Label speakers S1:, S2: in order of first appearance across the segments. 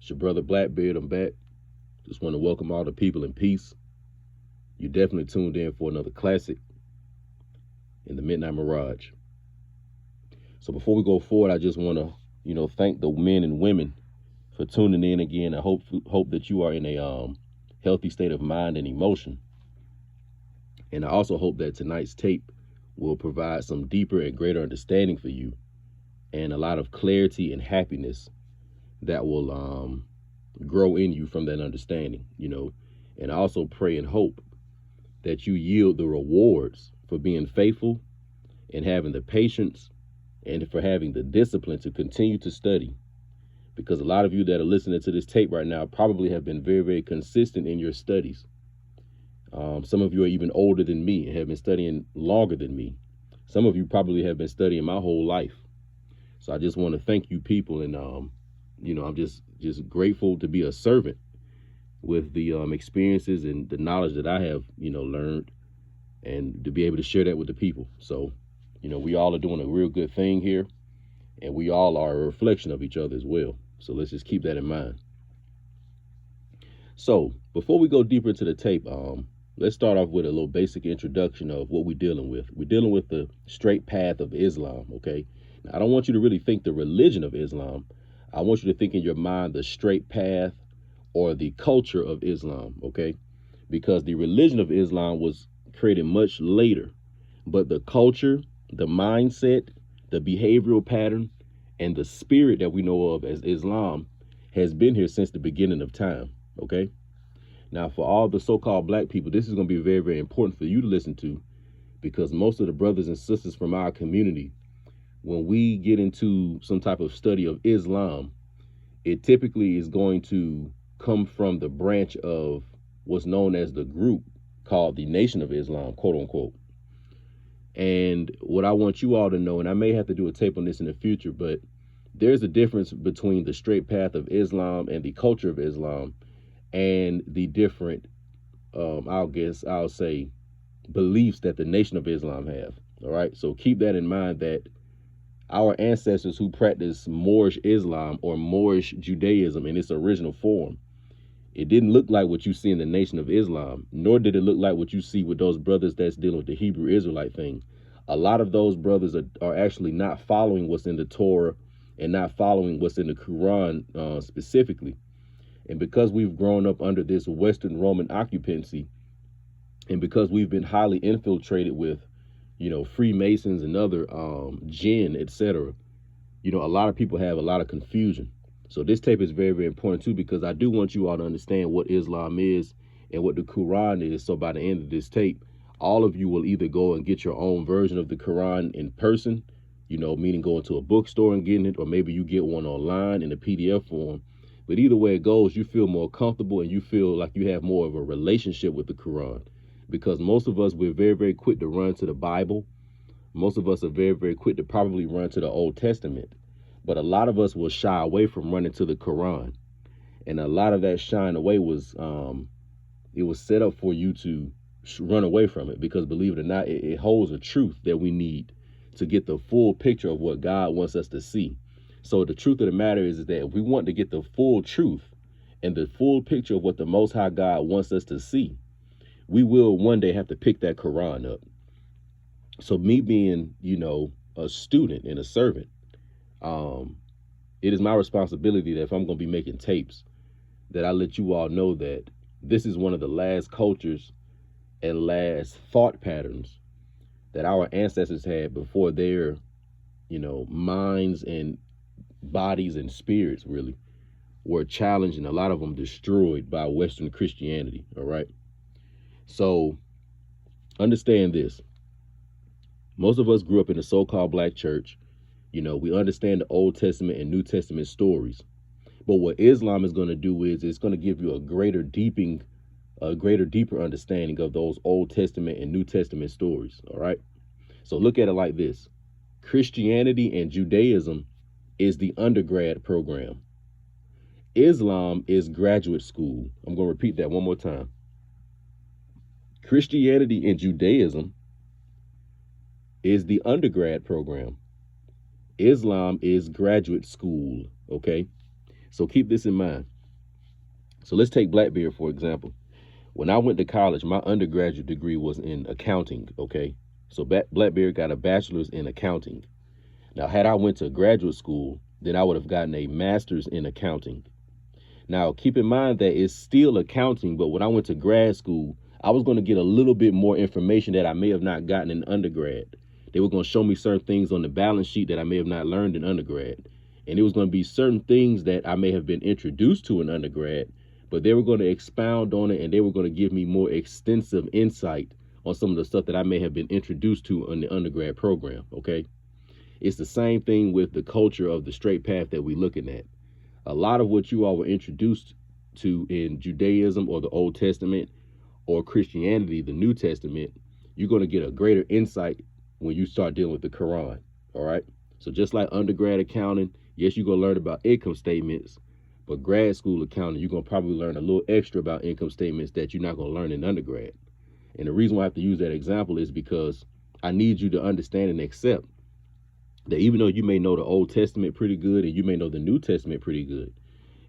S1: It's your brother Blackbeard. I'm back. Just want to welcome all the people in peace. You definitely tuned in for another classic in the Midnight Mirage. So before we go forward, I just want to, thank the men and women for tuning in again. I hope that you are in a healthy state of mind and emotion. And I also hope that tonight's tape will provide some deeper and greater understanding for you and a lot of clarity and happiness that will grow in you from that understanding, And I also pray and hope that you yield the rewards for being faithful and having the patience and for having the discipline to continue to study. Because a lot of you that are listening to this tape right now probably have been very, very consistent in your studies. Some of you are even older than me and have been studying longer than me. Some of you probably have been studying my whole life. So I just want to thank you people, and I'm just grateful to be a servant with the experiences and the knowledge that I have, learned, and to be able to share that with the people. So, we all are doing a real good thing here, and we all are a reflection of each other as well. So let's just keep that in mind. So before we go deeper into the tape, let's start off with a little basic introduction of what we're dealing with. We're dealing with the straight path of Islam, okay? Now, I don't want you to really think the religion of Islam. I want you to think in your mind the straight path or the culture of Islam, okay? Because the religion of Islam was created much later, but the culture, the mindset, the behavioral pattern, and the spirit that we know of as Islam has been here since the beginning of time, okay? Now, for all the so-called black people, this is going to be very, very important for you to listen to, because most of the brothers and sisters from our community, when we get into some type of study of Islam, it typically is going to come from the branch of what's known as the group called the Nation of Islam, quote unquote. And what I want you all to know, and I may have to do a tape on this in the future, but there's a difference between the straight path of Islam and the culture of Islam and the different, I'll say, beliefs that the Nation of Islam have. All right. So keep that in mind, that our ancestors who practiced Moorish Islam or Moorish Judaism in its original form, it didn't look like what you see in the Nation of Islam, nor did it look like what you see with those brothers that's dealing with the Hebrew Israelite thing. A lot of those brothers are actually not following what's in the Torah and not following what's in the Quran specifically. And because we've grown up under this Western Roman occupancy, and because we've been highly infiltrated with, Freemasons and other Jinn, etc., a lot of people have a lot of confusion. So this tape is very, very important too, because I do want you all to understand what Islam is and what the Quran is. So by the end of this tape, all of you will either go and get your own version of the Quran in person, meaning going to a bookstore and getting it, or maybe you get one online in a PDF form. But either way it goes, you feel more comfortable and you feel like you have more of a relationship with the Quran. Because most of us, we're very, very quick to run to the Bible. Most of us are very, very quick to probably run to the Old Testament. But a lot of us will shy away from running to the Quran. And a lot of that shying away was, it was set up for you to run away from it. Because believe it or not, it holds a truth that we need to get the full picture of what God wants us to see. So the truth of the matter is that if we want to get the full truth and the full picture of what the Most High God wants us to see, we will one day have to pick that Quran up. So me being, a student and a servant, it is my responsibility that if I'm going to be making tapes, that I let you all know that this is one of the last cultures and last thought patterns that our ancestors had before their, minds and bodies and spirits really were challenged, and a lot of them destroyed by Western Christianity. All right. So understand this. Most of us grew up in the so-called black church. We understand the Old Testament and New Testament stories. But what Islam is going to do is it's going to give you a greater, deeper understanding of those Old Testament and New Testament stories. All right. So look at it like this. Christianity and Judaism is the undergrad program. Islam is graduate school. I'm going to repeat that one more time. Christianity and Judaism is the undergrad program. Islam is graduate school, okay? So keep this in mind. So let's take Blackbeard, for example. When I went to college, my undergraduate degree was in accounting, okay? So Blackbeard got a bachelor's in accounting. Now, had I went to graduate school, then I would have gotten a master's in accounting. Now, keep in mind that it's still accounting, but when I went to grad school, I was going to get a little bit more information that I may have not gotten in undergrad. They were going to show me certain things on the balance sheet that I may have not learned in undergrad. And it was going to be certain things that I may have been introduced to in undergrad, but they were going to expound on it, and they were going to give me more extensive insight on some of the stuff that I may have been introduced to in the undergrad program, okay? It's the same thing with the culture of the straight path that we're looking at. A lot of what you all were introduced to in Judaism or the Old Testament or Christianity, the New Testament, you're going to get a greater insight when you start dealing with the Quran, all right? So just like undergrad accounting, yes, you're going to learn about income statements, but grad school accounting, you're going to probably learn a little extra about income statements that you're not going to learn in undergrad. And the reason why I have to use that example is because I need you to understand and accept that even though you may know the Old Testament pretty good and you may know the New Testament pretty good,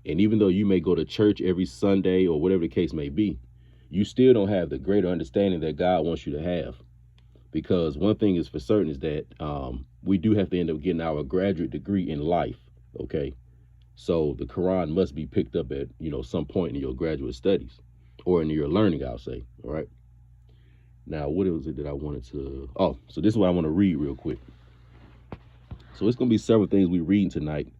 S1: and even though you may go to church every Sunday or whatever the case may be, you still don't have the greater understanding that God wants you to have. Because one thing is for certain is that we do have to end up getting our graduate degree in life, okay? So the Quran must be picked up at, some point in your graduate studies or in your learning, I'll say, all right? Now, what was it that I wanted to, so this is what I want to read real quick. So it's going to be several things we're reading tonight,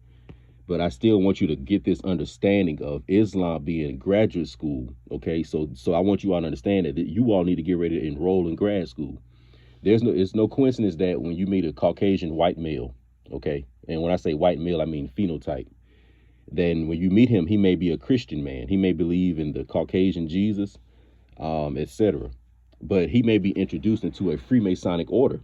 S1: but I still want you to get this understanding of Islam being graduate school, okay? So I want you all to understand that you all need to get ready to enroll in grad school. It's no coincidence that when you meet a Caucasian white male, okay, and when I say white male, I mean phenotype, then when you meet him, he may be a Christian man. He may believe in the Caucasian Jesus, etc. But he may be introduced into a Freemasonic order.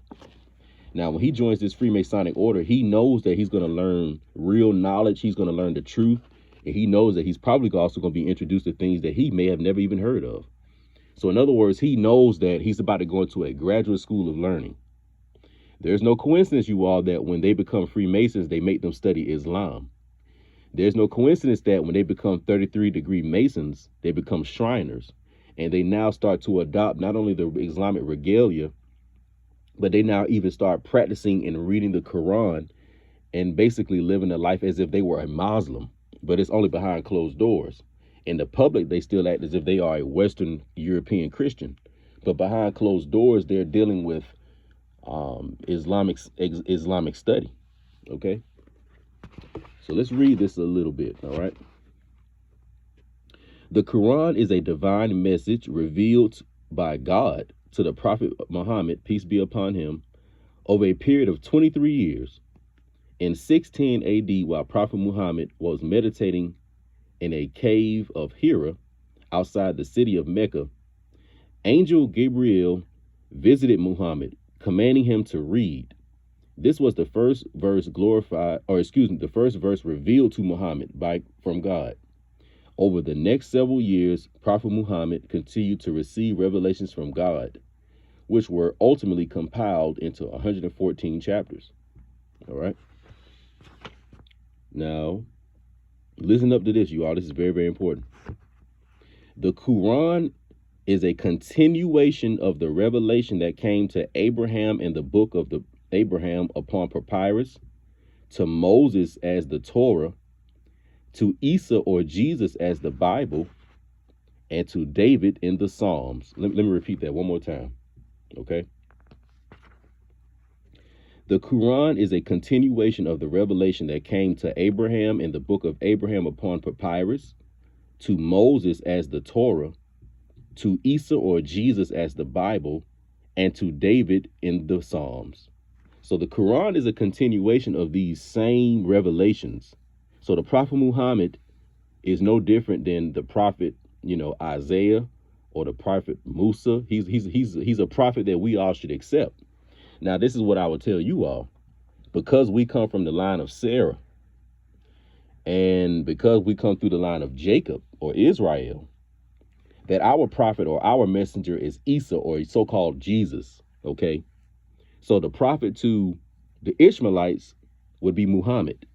S1: Now, when he joins this Freemasonic order, he knows that he's going to learn real knowledge. He's going to learn the truth. And he knows that he's probably also going to be introduced to things that he may have never even heard of. So in other words, he knows that he's about to go into a graduate school of learning. There's no coincidence, you all, that when they become Freemasons, they make them study Islam. There's no coincidence that when they become 33-degree Masons, they become Shriners. And they now start to adopt not only the Islamic regalia, but they now even start practicing and reading the Quran and basically living a life as if they were a Muslim, but it's only behind closed doors. In the public, they still act as if they are a Western European Christian, but behind closed doors, they're dealing with Islamic study. Okay, so let's read this a little bit. All right. The Quran is a divine message revealed by God to the Prophet Muhammad, peace be upon him, over a period of 23 years. In 610 AD, while Prophet Muhammad was meditating in a cave of Hira outside the city of Mecca, Angel Gabriel visited Muhammad, commanding him to read. This was the first verse the first verse revealed to Muhammad from God. Over the next several years, Prophet Muhammad continued to receive revelations from God, which were ultimately compiled into 114 chapters. All right. Now, listen up to this, you all. This is very, very important. The Quran is a continuation of the revelation that came to Abraham in the book of Abraham upon papyrus, to Moses as the Torah, to Isa or Jesus as the Bible, and to David in the Psalms. Let me repeat that one more time. Okay. The Quran is a continuation of the revelation that came to Abraham in the book of Abraham upon papyrus, to Moses as the Torah, to Isa or Jesus as the Bible, and to David in the Psalms. So the Quran is a continuation of these same revelations. So the Prophet Muhammad is no different than the prophet, Isaiah or the prophet Musa. He's a prophet that we all should accept. Now, this is what I will tell you all. Because we come from the line of Sarah, and because we come through the line of Jacob or Israel, that our prophet or our messenger is Isa or so-called Jesus, okay? So the prophet to the Ishmaelites would be Muhammad.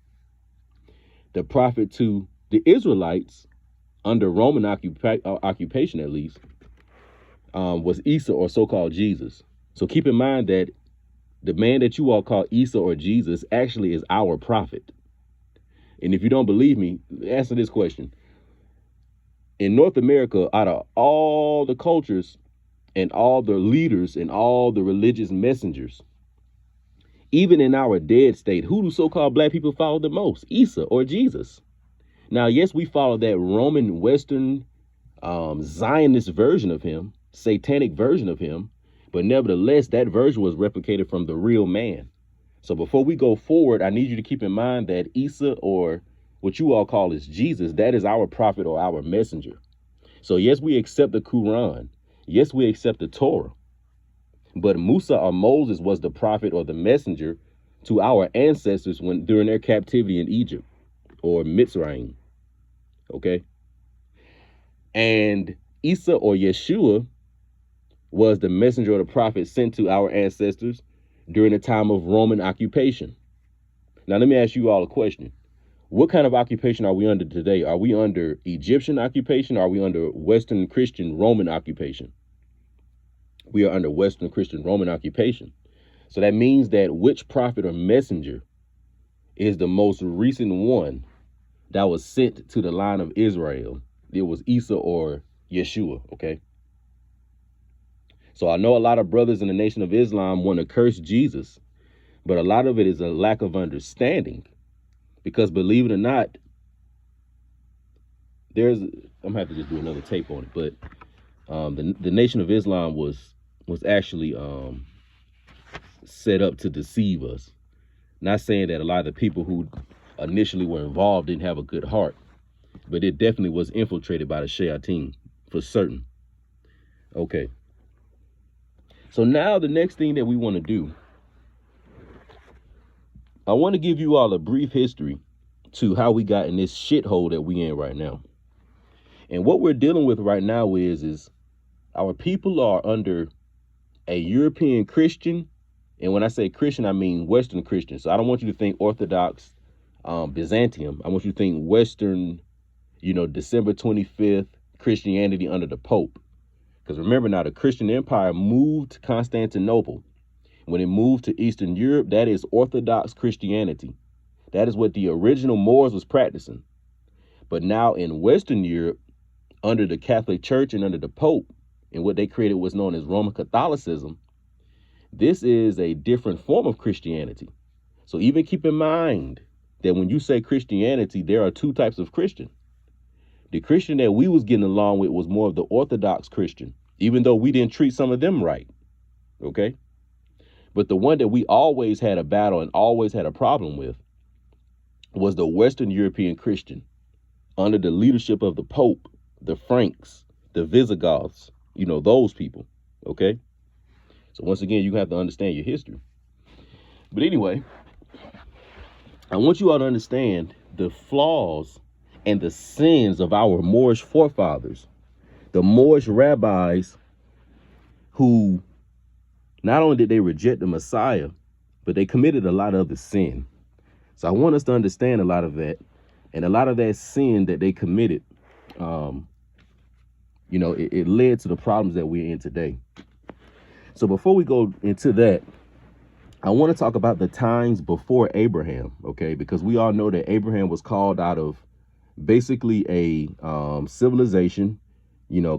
S1: The prophet to the Israelites under Roman occupation at least, was Isa, or so-called Jesus. So keep in mind that the man that you all call Isa or Jesus actually is our prophet. And if you don't believe me, answer this question. In North America, out of all the cultures and all the leaders and all the religious messengers, even in our dead state, who do so-called black people follow the most? Isa or Jesus. Now, yes, we follow that Roman Western Zionist version of him, satanic version of him, but nevertheless, that version was replicated from the real man. So before we go forward, I need you to keep in mind that Isa, or what you all call is Jesus, that is our prophet or our messenger. So yes, we accept the Quran. Yes, we accept the Torah. But Musa or Moses was the prophet or the messenger to our ancestors during their captivity in Egypt, or Mitzrayim. Okay. And Isa or Yeshua was the messenger or the prophet sent to our ancestors during the time of Roman occupation. Now, let me ask you all a question. What kind of occupation are we under today? Are we under Egyptian occupation? Or are we under Western Christian Roman occupation? We are under Western Christian Roman occupation. So that means that which prophet or messenger is the most recent one that was sent to the line of Israel? It was Isa or Yeshua, okay? So I know a lot of brothers in the Nation of Islam want to curse Jesus, but a lot of it is a lack of understanding. Because believe it or not, I'm gonna have to just do another tape on it, but the Nation of Islam was actually set up to deceive us. Not saying that a lot of the people who initially were involved didn't have a good heart, but it definitely was infiltrated by the shayateen, for certain. Okay. So now the next thing that we want to do, I want to give you all a brief history to how we got in this shithole that we in right now. And what we're dealing with right now is our people are under a European Christian. And when I say Christian, I mean Western Christian. So I don't want you to think Orthodox Byzantium. I want you to think Western, December 25th Christianity under the Pope. Because remember now, the Christian Empire moved to Constantinople. When it moved to Eastern Europe, that is Orthodox Christianity. That is what the original Moors was practicing. But now in Western Europe, under the Catholic Church and under the Pope, and what they created was known as Roman Catholicism, this is a different form of Christianity. So even keep in mind that when you say Christianity, there are two types of Christian. The Christian that we was getting along with was more of the Orthodox Christian, even though we didn't treat some of them right. Okay. But the one that we always had a battle and always had a problem with was the Western European Christian under the leadership of the Pope, the Franks, the Visigoths, those people. Okay. So once again, you have to understand your history. But anyway, I want you all to understand the flaws and the sins of our Moorish forefathers, the Moorish rabbis, who not only did they reject the Messiah, but they committed a lot of the sin. So I want us to understand a lot of that, and a lot of that sin that they committed, it led to the problems that we're in today. So before we go into that, I want to talk about the times before Abraham, okay? Because we all know that Abraham was called out of basically a civilization,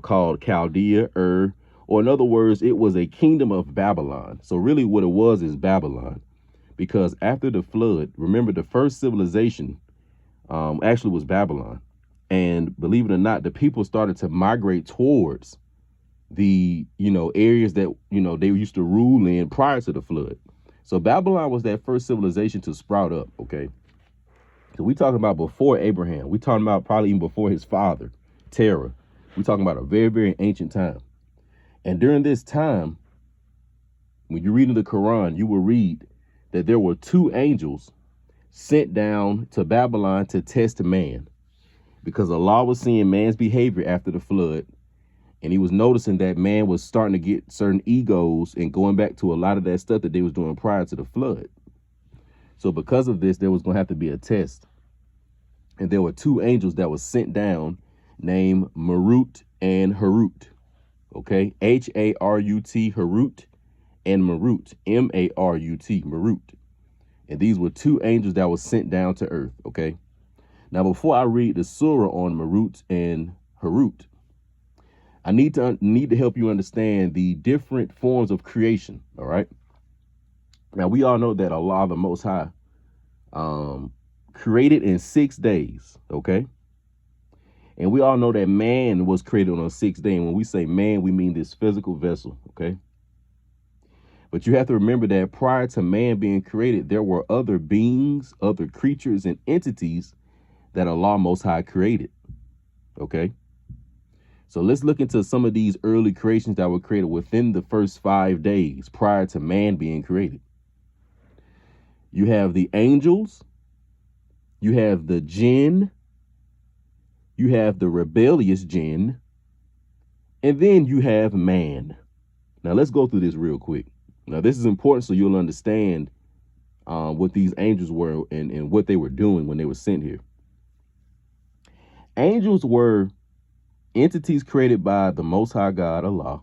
S1: called Chaldea, or in other words, it was a kingdom of Babylon. So really what it was is Babylon, because after the flood, remember the first civilization actually was Babylon. And believe it or not, the people started to migrate towards the, areas that, they used to rule in prior to the flood. So Babylon was that first civilization to sprout up, okay? So we talking about before Abraham. We talking about probably even before his father, Terah. We talking about a very, very ancient time. And during this time, when you read in the Quran, you will read that there were two angels sent down to Babylon to test man, because Allah was seeing man's behavior after the flood. And he was noticing that man was starting to get certain egos and going back to a lot of that stuff that they was doing prior to the flood. So because of this, there was going to have to be a test. And there were two angels that were sent down, named Marut and Harut. Okay, Harut, Harut, and Marut, Marut, Marut. And these were two angels that were sent down to earth. Okay. Now, before I read the surah on Marut and Harut, I need to help you understand the different forms of creation. All right. Now, we all know that Allah, the Most High, created in 6 days. Okay. And we all know that man was created on a 6th day. And when we say man, we mean this physical vessel. Okay. But you have to remember that prior to man being created, there were other beings, other creatures, and entities that Allah Most High created. Okay. So let's look into some of these early creations that were created within the first 5 days prior to man being created. You have the angels, you have the jinn, you have the rebellious jinn, and then you have man. Now let's go through this real quick. Now this is important so you'll understand what these angels were and what they were doing when they were sent here. Angels were entities created by the Most High God, Allah.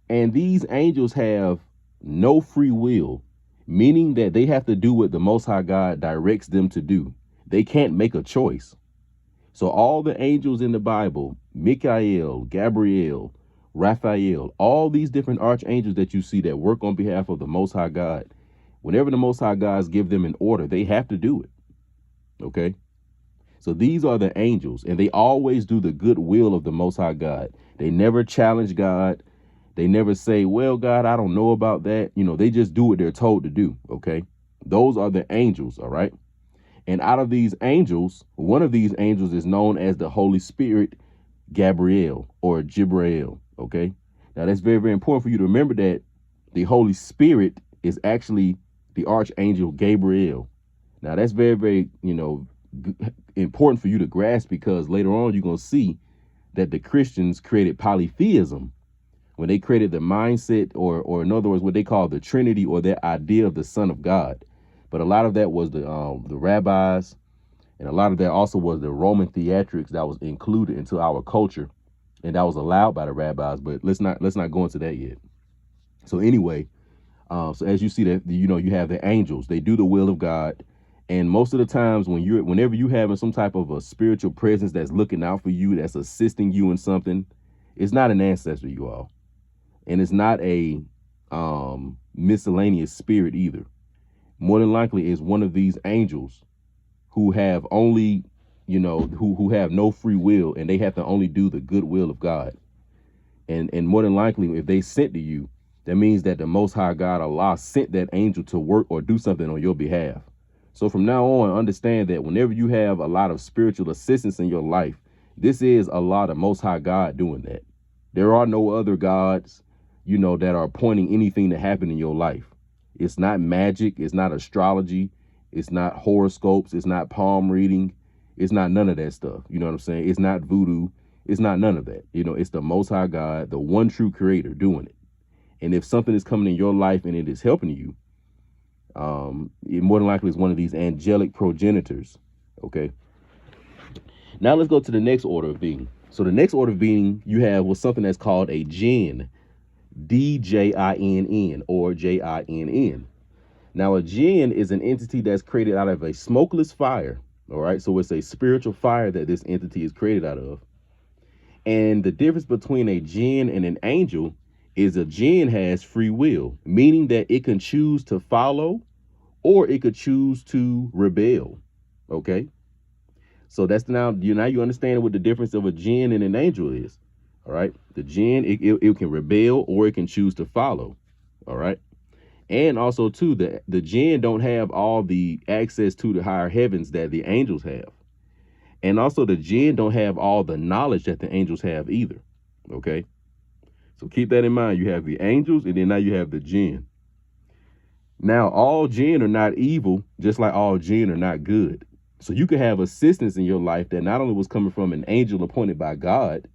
S1: And these angels have no free will, meaning that they have to do what the Most High God directs them to do. They can't make a choice. So all the angels in the Bible, Michael, Gabriel, Raphael, all these different archangels that you see that work on behalf of the Most High God, whenever the Most High God give them an order, they have to do it. Okay? So these are the angels, and they always do the good will of the Most High God. They never challenge God. They never say, well, God, I don't know about that. You know, they just do what they're told to do. Okay. Those are the angels. All right. And out of these angels, one of these angels is known as the Holy Spirit, Gabriel or Jibrail. Okay. Now that's very, very important for you to remember that the Holy Spirit is actually the archangel Gabriel. Now that's very, very, important for you to grasp, because later on you're going to see that the Christians created polytheism when they created the mindset, or in other words, what they call the Trinity, or their idea of the Son of God. But a lot of that was the rabbis, and a lot of that also was the Roman theatrics that was included into our culture, and that was allowed by the rabbis. But let's not go into that yet. So anyway, so as you see that, you have the angels. They do the will of God. And most of the times whenever you having some type of a spiritual presence that's looking out for you, that's assisting you in something, it's not an ancestor, you all. And it's not a miscellaneous spirit either. More than likely is one of these angels who have only, who have no free will, and they have to only do the good will of God. And more than likely, if they sent to you, that means that the Most High God, Allah, sent that angel to work or do something on your behalf. So from now on, understand that whenever you have a lot of spiritual assistance in your life, this is Allah, the Most High God, doing that. There are no other gods, that are pointing anything to happen in your life. It's not magic. It's not astrology. It's not horoscopes. It's not palm reading. It's not none of that stuff. You know what I'm saying? It's not voodoo. It's not none of that. It's the Most High God, the one true creator, doing it. And if something is coming in your life and it is helping you, it more than likely is one of these angelic progenitors. Okay. Now let's go to the next order of being. So the next order of being you have was something that's called a jinn, Djinn, or Jinn. Now a jinn is an entity that's created out of a smokeless fire. All right. So it's a spiritual fire that this entity is created out of. And the difference between a jinn and an angel is a jinn has free will, meaning that it can choose to follow or it could choose to rebel. Okay. So that's now you understand what the difference of a jinn and an angel is. All right. The jinn, it can rebel or it can choose to follow. All right. And also, too, the jinn don't have all the access to the higher heavens that the angels have. And also, the jinn don't have all the knowledge that the angels have either. Okay. So keep that in mind. You have the angels, and then now you have the jinn. Now, all jinn are not evil, just like all jinn are not good. So you could have assistance in your life that not only was coming from an angel appointed by God,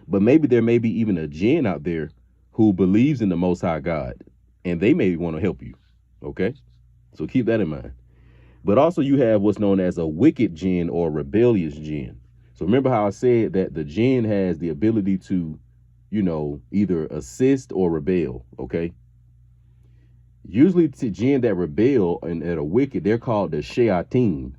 S1: but maybe there may be even a jinn out there who believes in the Most High God, and they may want to help you. Okay. So keep that in mind. But also you have what's known as a wicked jinn or rebellious jinn. So remember how I said that the jinn has the ability to, either assist or rebel, okay? Usually to jinn that rebel and that are wicked, they're called the shayateen,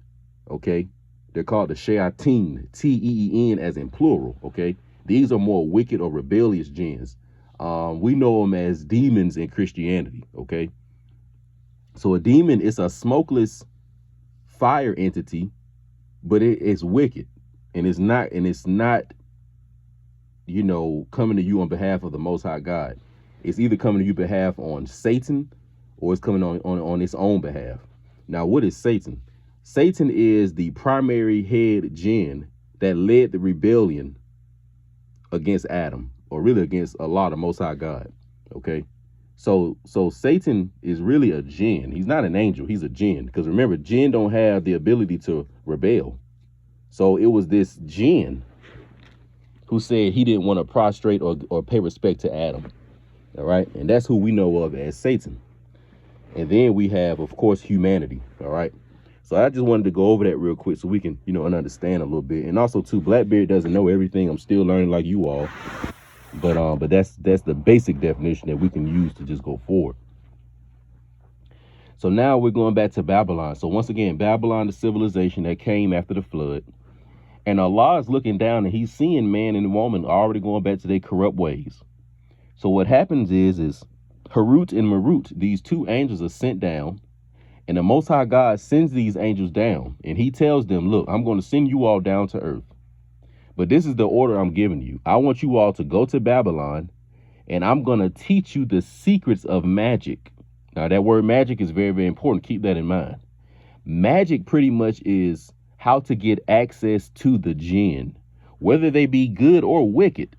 S1: okay? They're called the shayateen, T-E-E-N as in plural, okay? These are more wicked or rebellious jinns. We know them as demons in Christianity, okay? So a demon is a smokeless fire entity, but it's wicked, and it's not, coming to you on behalf of the Most High God. It's either coming to you behalf on Satan, or it's coming on its own behalf. Now, what is Satan? Satan is the primary head jinn that led the rebellion against Adam, or really against Allah, the Most High God. Okay, so Satan is really a jinn. He's not an angel. He's a jinn. Because remember, jinn don't have the ability to rebel. So it was this jinn who said he didn't want to prostrate or pay respect to Adam. All right, and that's who we know of as Satan. And then we have, of course, humanity. All right. So I just wanted to go over that real quick so we can, understand a little bit. And also, too, Blackbeard doesn't know everything. I'm still learning like you all. But that's the basic definition that we can use to just go forward. So now we're going back to Babylon. So once again, Babylon, the civilization that came after the flood. And Allah is looking down and he's seeing man and woman already going back to their corrupt ways. So what happens is Harut and Marut, these two angels are sent down, and the Most High God sends these angels down, and he tells them, look, I'm going to send you all down to earth. But this is the order I'm giving you. I want you all to go to Babylon, and I'm going to teach you the secrets of magic. Now, that word magic is very, very important. Keep that in mind. Magic pretty much is how to get access to the jinn, whether they be good or wicked.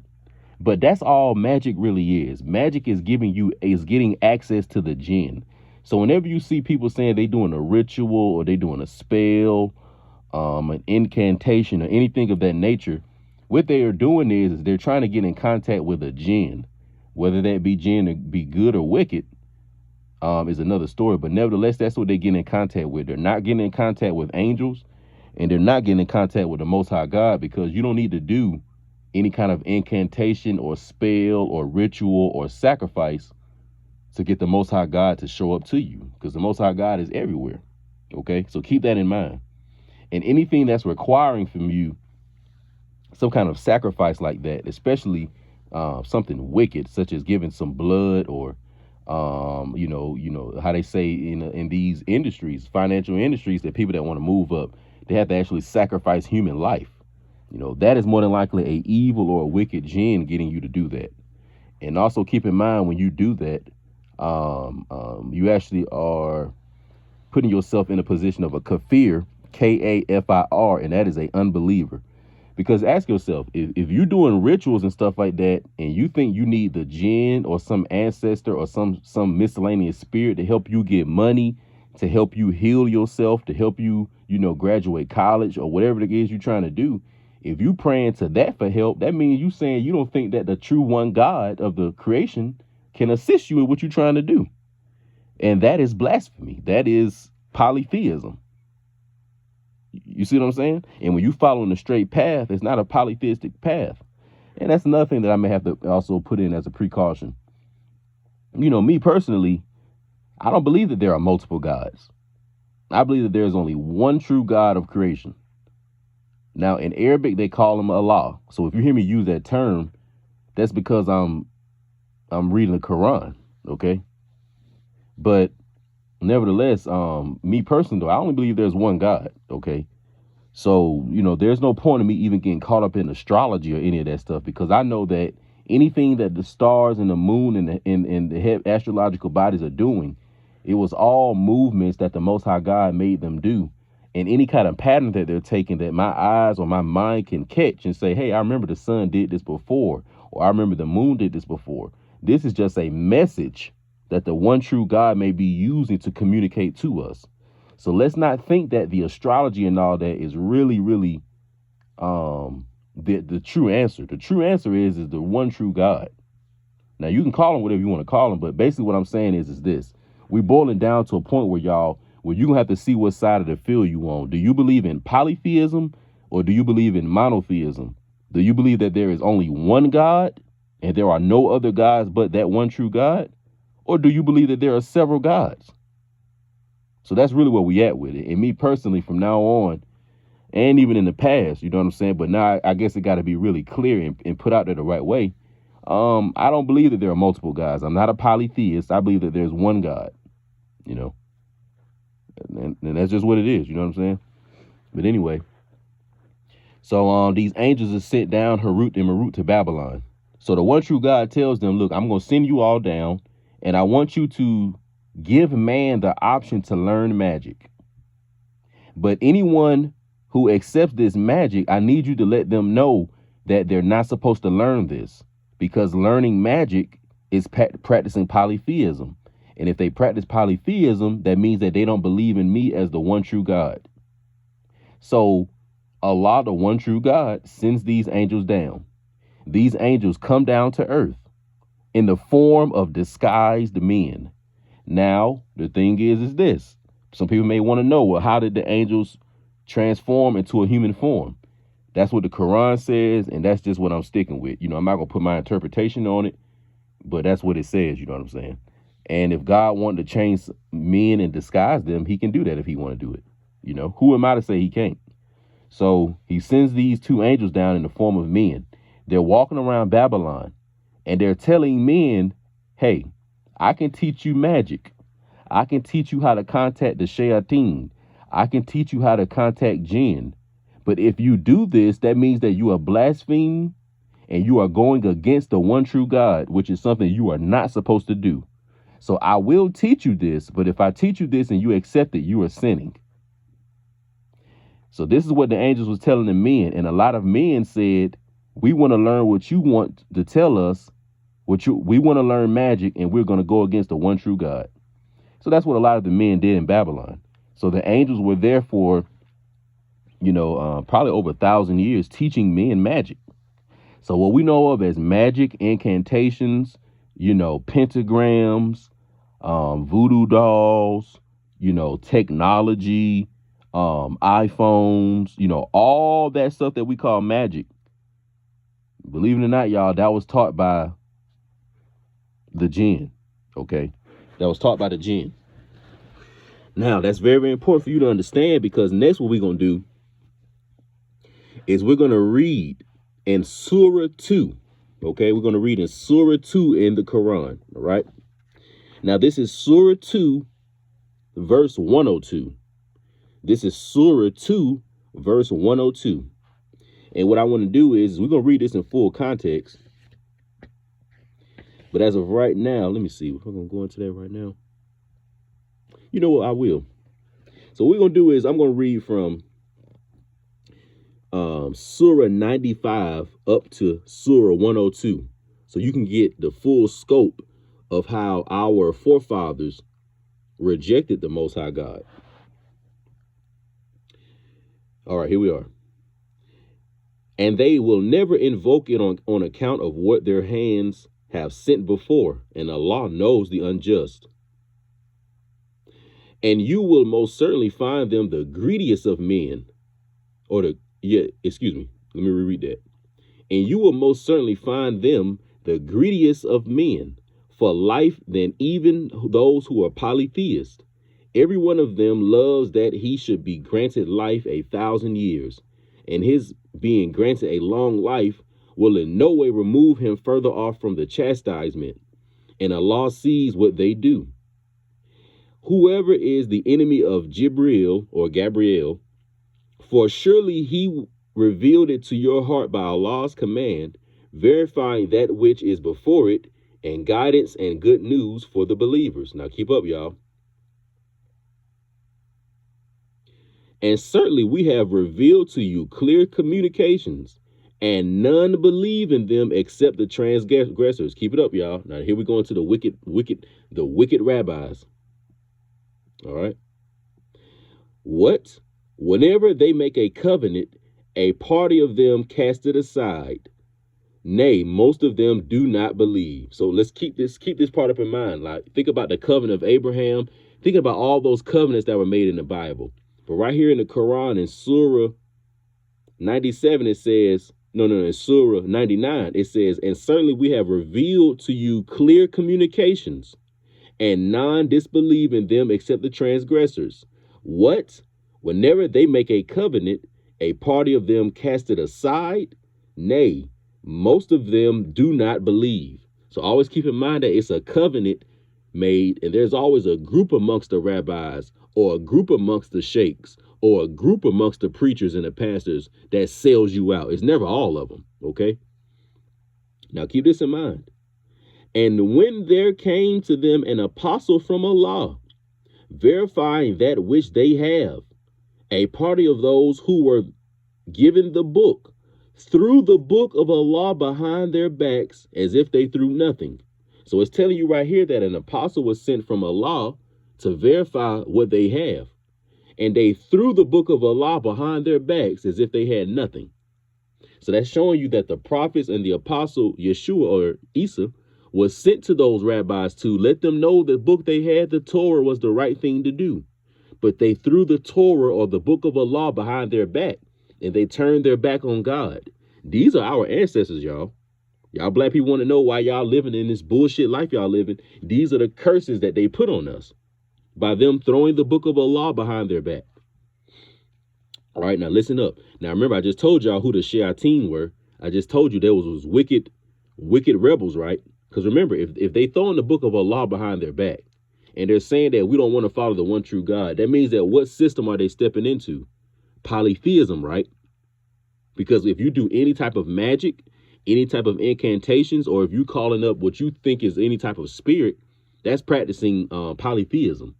S1: But that's all magic really is. Magic is getting access to the jinn. So whenever you see people saying they doing a ritual or they doing a spell, an incantation or anything of that nature, what they are doing is they're trying to get in contact with a jinn. Whether that be jinn to be good or wicked is another story. But nevertheless, that's what they get in contact with. They're not getting in contact with angels, and they're not getting in contact with the Most High God, because you don't need to do any kind of incantation or spell or ritual or sacrifice to get the Most High God to show up to you, because the Most High God is everywhere. Okay, so keep that in mind. And anything that's requiring from you some kind of sacrifice like that, especially something wicked, such as giving some blood, or how they say in these industries, financial industries, that people that want to move up, they have to actually sacrifice human life. That is more than likely a evil or a wicked jinn getting you to do that. And also keep in mind, when you do that, you actually are putting yourself in a position of a kafir, K-A-F-I-R, and that is a unbeliever. Because ask yourself, if you're doing rituals and stuff like that, and you think you need the jinn or some ancestor or some miscellaneous spirit to help you get money, to help you heal yourself, to help you, graduate college or whatever it is you're trying to do, if you praying to that for help, that means you saying you don't think that the true one God of the creation can assist you in what you're trying to do. And that is blasphemy. That is polytheism. You see what I'm saying? And when you follow in the straight path, it's not a polytheistic path. And that's another thing that I may have to also put in as a precaution. Me personally, I don't believe that there are multiple gods. I believe that there is only one true God of creation. Now, in Arabic, they call him Allah. So if you hear me use that term, that's because I'm reading the Quran, okay? But nevertheless, me personally, though, I only believe there's one God, okay? So, there's no point in me even getting caught up in astrology or any of that stuff, because I know that anything that the stars and the moon and the astrological bodies are doing, it was all movements that the Most High God made them do. And any kind of pattern that they're taking that my eyes or my mind can catch and say, hey, I remember the sun did this before, or I remember the moon did this before. This is just a message that the one true God may be using to communicate to us. So let's not think that the astrology and all that is really, really the true answer. The true answer is the one true God. Now, you can call him whatever you want to call him, but basically what I'm saying is this. We boiling down to a point where you're going to have to see what side of the field you on. Do you believe in polytheism, Or do you believe in monotheism? Do you believe that there is only one God and there are no other gods but that one true God? Or do you believe that there are several gods? So that's really where we at with it. And me personally, from now on, and even in the past, you know what I'm saying? But now I guess it got to be really clear and put out there the right way. I don't believe that there are multiple gods. I'm not a polytheist. I believe that there's one God, you know, and that's just what it is. You know what I'm saying? But anyway, so these angels are sent down Harut and Marut to Babylon. So the one true God tells them, look, I'm going to send you all down, and I want you to give man the option to learn magic. But anyone who accepts this magic, I need you to let them know that they're not supposed to learn this, because learning magic is practicing polytheism. And if they practice polytheism, that means that they don't believe in me as the one true God. So Allah, the one true God, sends these angels down. These angels come down to earth in the form of disguised men. Now, the thing is this. Some people may want to know, well, how did the angels transform into a human form? That's what the Quran says, and that's just what I'm sticking with. You know, I'm not going to put my interpretation on it, but that's what it says, you know what I'm saying? And if God wanted to change men and disguise them, he can do that if he want to do it. You know, who am I to say he can't? So he sends these two angels down in the form of men. They're walking around Babylon, and they're telling men, hey, I can teach you magic. I can teach you how to contact the shayateen. I can teach you how to contact Jinn. But if you do this, that means that you are blaspheming and you are going against the one true God, which is something you are not supposed to do. So I will teach you this, but if I teach you this and you accept it, you are sinning. So this is what the angels was telling the men. And a lot of men said, we want to learn what you want to tell us. We want to learn magic, and we're going to go against the one true God. So that's what a lot of the men did in Babylon. So the angels were there for, probably over 1,000 years teaching men magic. So what we know of as magic, incantations, pentagrams, voodoo dolls, technology, iPhones, all that stuff that we call magic. Believe it or not, y'all, that was taught by the Jinn. Okay. That was taught by the Jinn. Now, that's very, very important for you to understand, because next what we're going to do is we're going to read in Surah 2. Okay. We're going to read in Surah 2 in the Quran. All right. Now, this is Surah 2, verse 102. This is Surah 2, verse 102. And what I want to do is we're going to read this in full context. But as of right now, let me see. We're going to go into that right now. You know what? I will. So what we're going to do is I'm going to read from Surah 95 up to Surah 102. So you can get the full scope of how our forefathers rejected the Most High God. All right, here we are. And they will never invoke it on account of what their hands have sent before, and Allah knows the unjust. And you will most certainly find them the greediest of men, let me reread that. And you will most certainly find them the greediest of men for life than even those who are polytheists. Every one of them loves that he should be granted life 1,000 years, and his being granted a long life will in no way remove him further off from the chastisement, and Allah sees what they do. Whoever is the enemy of Jibril or Gabriel, for surely he revealed it to your heart by Allah's command, verifying that which is before it, and guidance and good news for the believers. Now keep up, y'all. And certainly we have revealed to you clear communications, and none believe in them except the transgressors. Keep it up, y'all. Now here we go into the wicked rabbis. All right. What? Whenever they make a covenant, a party of them cast it aside. Nay, most of them do not believe. So let's keep this part up in mind. Like, think about the covenant of Abraham. Think about all those covenants that were made in the Bible. But right here in the Quran, in Surah 97, it says, no, in Surah 99, it says, and certainly we have revealed to you clear communications, and none disbelieve in them except the transgressors. What? Whenever they make a covenant, a party of them cast it aside? Nay, most of them do not believe. So always keep in mind that it's a covenant made, and there's always a group amongst the rabbis, or a group amongst the sheikhs, or a group amongst the preachers and the pastors that sells you out. It's never all of them, okay? Now keep this in mind. And when there came to them an apostle from Allah, verifying that which they have, a party of those who were given the book threw the book of Allah behind their backs as if they threw nothing. So it's telling you right here that an apostle was sent from Allah to verify what they have. And they threw the book of Allah behind their backs as if they had nothing. So that's showing you that the prophets and the apostle Yeshua or Isa was sent to those rabbis to let them know the book they had, the Torah, was the right thing to do. But they threw the Torah or the book of Allah behind their back, and they turned their back on God. These are our ancestors, y'all. Y'all black people want to know why y'all living in this bullshit life y'all living. These are the curses that they put on us by them throwing the book of Allah behind their back. All right, now listen up. Now remember, I just told y'all who the Shayateen were. I just told you there was wicked rebels, right? Because remember, if they throwing the book of Allah behind their back and they're saying that we don't want to follow the one true God, that means that what system are they stepping into? Polytheism, right? Because if you do any type of magic, any type of incantations, or if you calling up what you think is any type of spirit, that's practicing polytheism.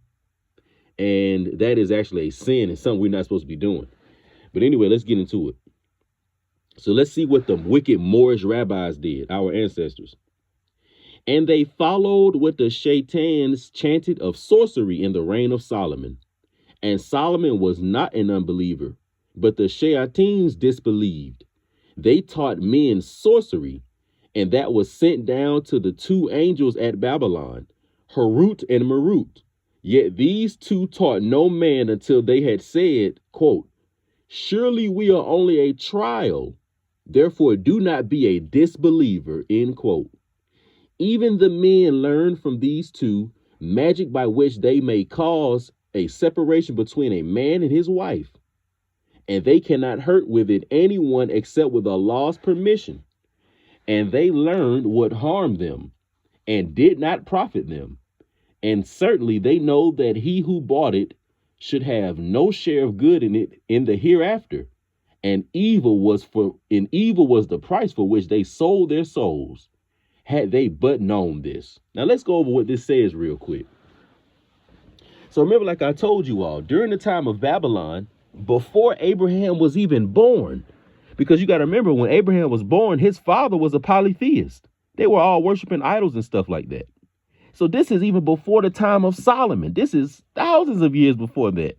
S1: And that is actually a sin and something we're not supposed to be doing. But anyway, let's get into it. So let's see what the wicked Moorish rabbis did, our ancestors. And they followed what the shaitans chanted of sorcery in the reign of Solomon. And Solomon was not an unbeliever, but the shayateens disbelieved. They taught men sorcery, and that was sent down to the two angels at Babylon, Harut and Marut. Yet these two taught no man until they had said, quote, surely we are only a trial, therefore do not be a disbeliever, end quote. Even the men learned from these two magic by which they may cause a separation between a man and his wife, and they cannot hurt with it anyone except with Allah's permission. And they learned what harmed them and did not profit them. And certainly they know that he who bought it should have no share of good in it in the hereafter. And evil was the price for which they sold their souls, had they but known this. Now let's go over what this says real quick. So remember, like I told you all, during the time of Babylon, before Abraham was even born, because you got to remember, when Abraham was born, his father was a polytheist. They were all worshiping idols and stuff like that. So this is even before the time of Solomon. This is thousands of years before that.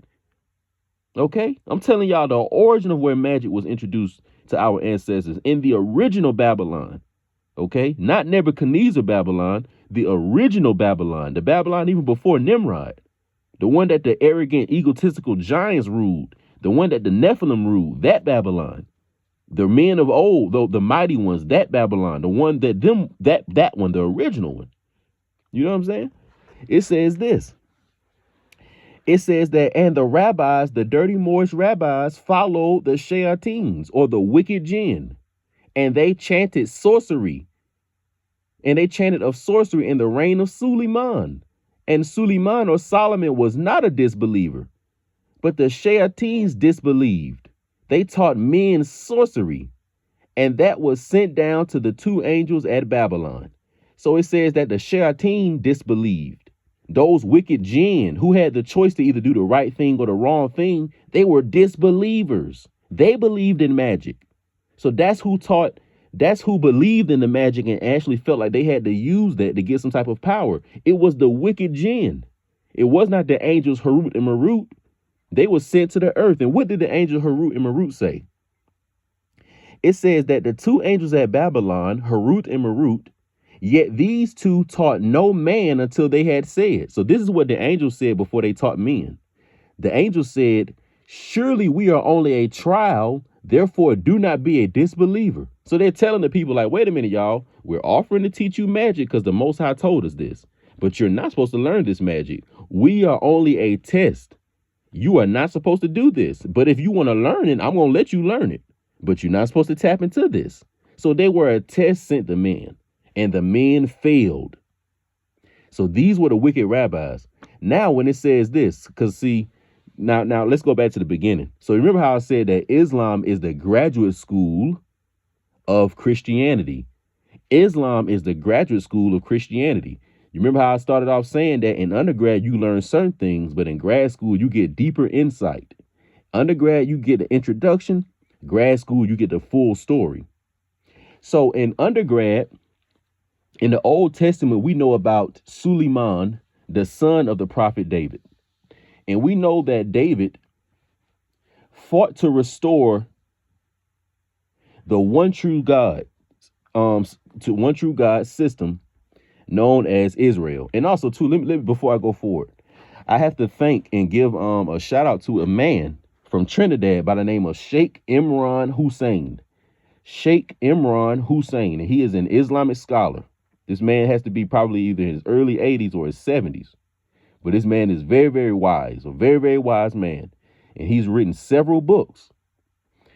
S1: Okay, I'm telling y'all the origin of where magic was introduced to our ancestors in the original Babylon. Okay, not Nebuchadnezzar Babylon, the original Babylon, the Babylon even before Nimrod, the one that the arrogant, egotistical giants ruled, the one that the Nephilim ruled, that Babylon, the men of old, though the mighty ones, that Babylon, the one that one, the original one. You know what I'm saying? It says this. It says that, and the rabbis, the dirty Moorish rabbis, followed the shayateens, or the wicked jinn, and they chanted sorcery. And they chanted of sorcery in the reign of Suleiman. And Suleiman or Solomon was not a disbeliever, but the shayateens disbelieved. They taught men sorcery, and that was sent down to the two angels at Babylon. So it says that the shayateen disbelieved. Those wicked jinn who had the choice to either do the right thing or the wrong thing, they were disbelievers. They believed in magic. So that's who believed in the magic and actually felt like they had to use that to get some type of power. It was the wicked jinn. It was not the angels Harut and Marut. They were sent to the earth. And what did the angel Harut and Marut say? It says that the two angels at Babylon, Harut and Marut, yet these two taught no man until they had said. So this is what the angels said before they taught men. The angels said, surely we are only a trial, Therefore, do not be a disbeliever. So they're telling the people like, wait a minute, y'all, we're offering to teach you magic because the Most High told us this, but you're not supposed to learn this magic. We are only a test. You are not supposed to do this. But if you want to learn it, I'm going to let you learn it. But you're not supposed to tap into this. So they were a test sent to men, and the men failed. So these were the wicked rabbis. Now, when it says this, because see, now let's go back to the beginning. So remember how I said that Islam is the graduate school of Christianity. Islam is the graduate school of Christianity. You remember how I started off saying that in undergrad, you learn certain things, but in grad school, you get deeper insight. Undergrad, you get the introduction. Grad school, you get the full story. So in undergrad, in the Old Testament, we know about Suleiman, the son of the prophet David. And we know that David fought to restore the one true God, to one true God system known as Israel. And also, too, let me before I go forward, I have to thank and give a shout out to a man from Trinidad by the name of Sheikh Imran Hussein. Sheikh Imran Hussein, and he is an Islamic scholar. This man has to be probably either in his early 80s or his 70s. But this man is very, very wise, a very, very wise man. And he's written several books.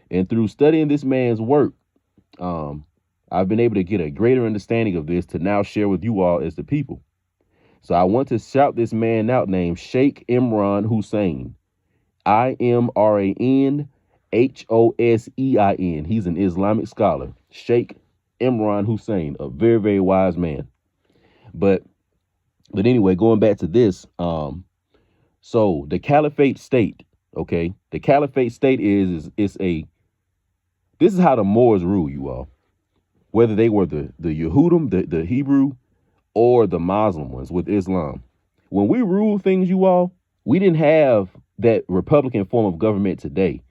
S1: And through studying this man's work, I've been able to get a greater understanding of this to now share with you all as the people. So I want to shout this man out named Sheikh Imran Hussein. IMRAN HOSEIN. He's an Islamic scholar. Sheikh Imran Hussein, a very, very wise man. But anyway, going back to this, so the caliphate state, okay, the caliphate state this is how the Moors rule, you all, whether they were the Yehudim, the Hebrew, or the Muslim ones with Islam. When we rule things, you all, we didn't have that Republican form of government today.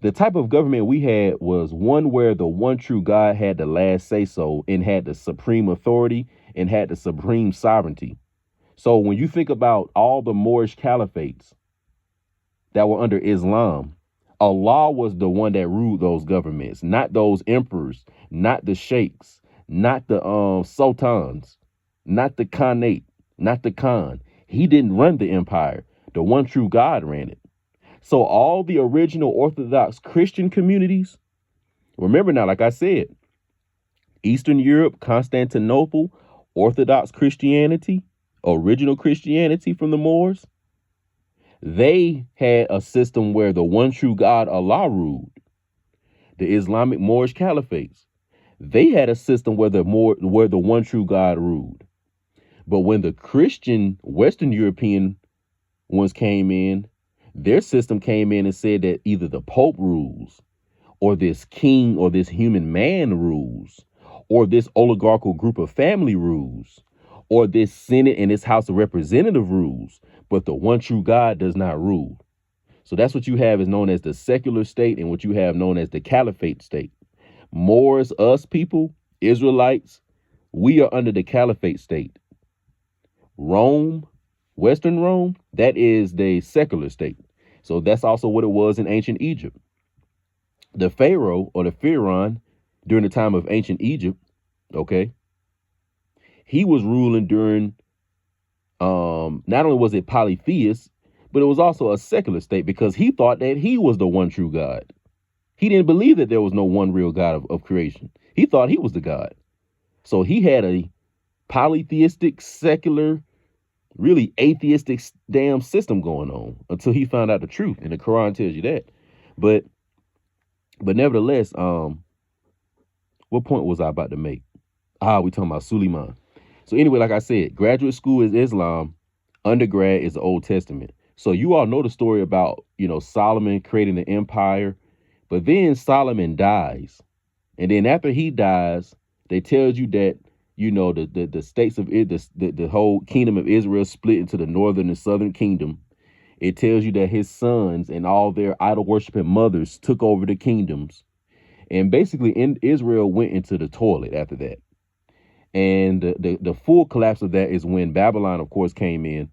S1: The type of government we had was one where the one true God had the last say so and had the supreme authority and had the supreme sovereignty. So when you think about all the Moorish caliphates that were under Islam, Allah was the one that ruled those governments, not those emperors, not the sheikhs, not the sultans, not the khanate, not the Khan. He didn't run the empire. The one true God ran it. So all the original Orthodox Christian communities, remember now, like I said, Eastern Europe, Constantinople, Orthodox Christianity, original Christianity from the Moors, they had a system where the one true God, Allah, ruled. The Islamic Moorish caliphates, they had a system where the one true God ruled. But when the Christian Western European ones came in, their system came in and said that either the Pope rules, or this king or this human man rules, or this oligarchical group of family rules, or this Senate and this House of Representative rules, but the one true God does not rule. So that's what you have is known as the secular state and what you have known as the caliphate state. Moors, us people, Israelites, we are under the caliphate state. Rome, Western Rome, that is the secular state. So that's also what it was in ancient Egypt. The Pharaoh or the Pharaoh during the time of ancient Egypt, okay, he was ruling during, not only was it polytheists, but it was also a secular state because he thought that he was the one true God. He didn't believe that there was no one real God of creation. He thought he was the God. So he had a polytheistic, secular, really atheistic damn system going on until he found out the truth. And the Quran tells you that. But nevertheless, what point was I about to make? We talking about Suleiman. So anyway, like I said, graduate school is Islam, undergrad is the Old Testament. So you all know the story about, Solomon creating the empire, but then Solomon dies. And then after he dies, they tell you that, the states of it, the whole kingdom of Israel split into the northern and southern kingdom. It tells you that his sons and all their idol worshiping mothers took over the kingdoms. And basically Israel went into the toilet after that. And the full collapse of that is when Babylon, of course, came in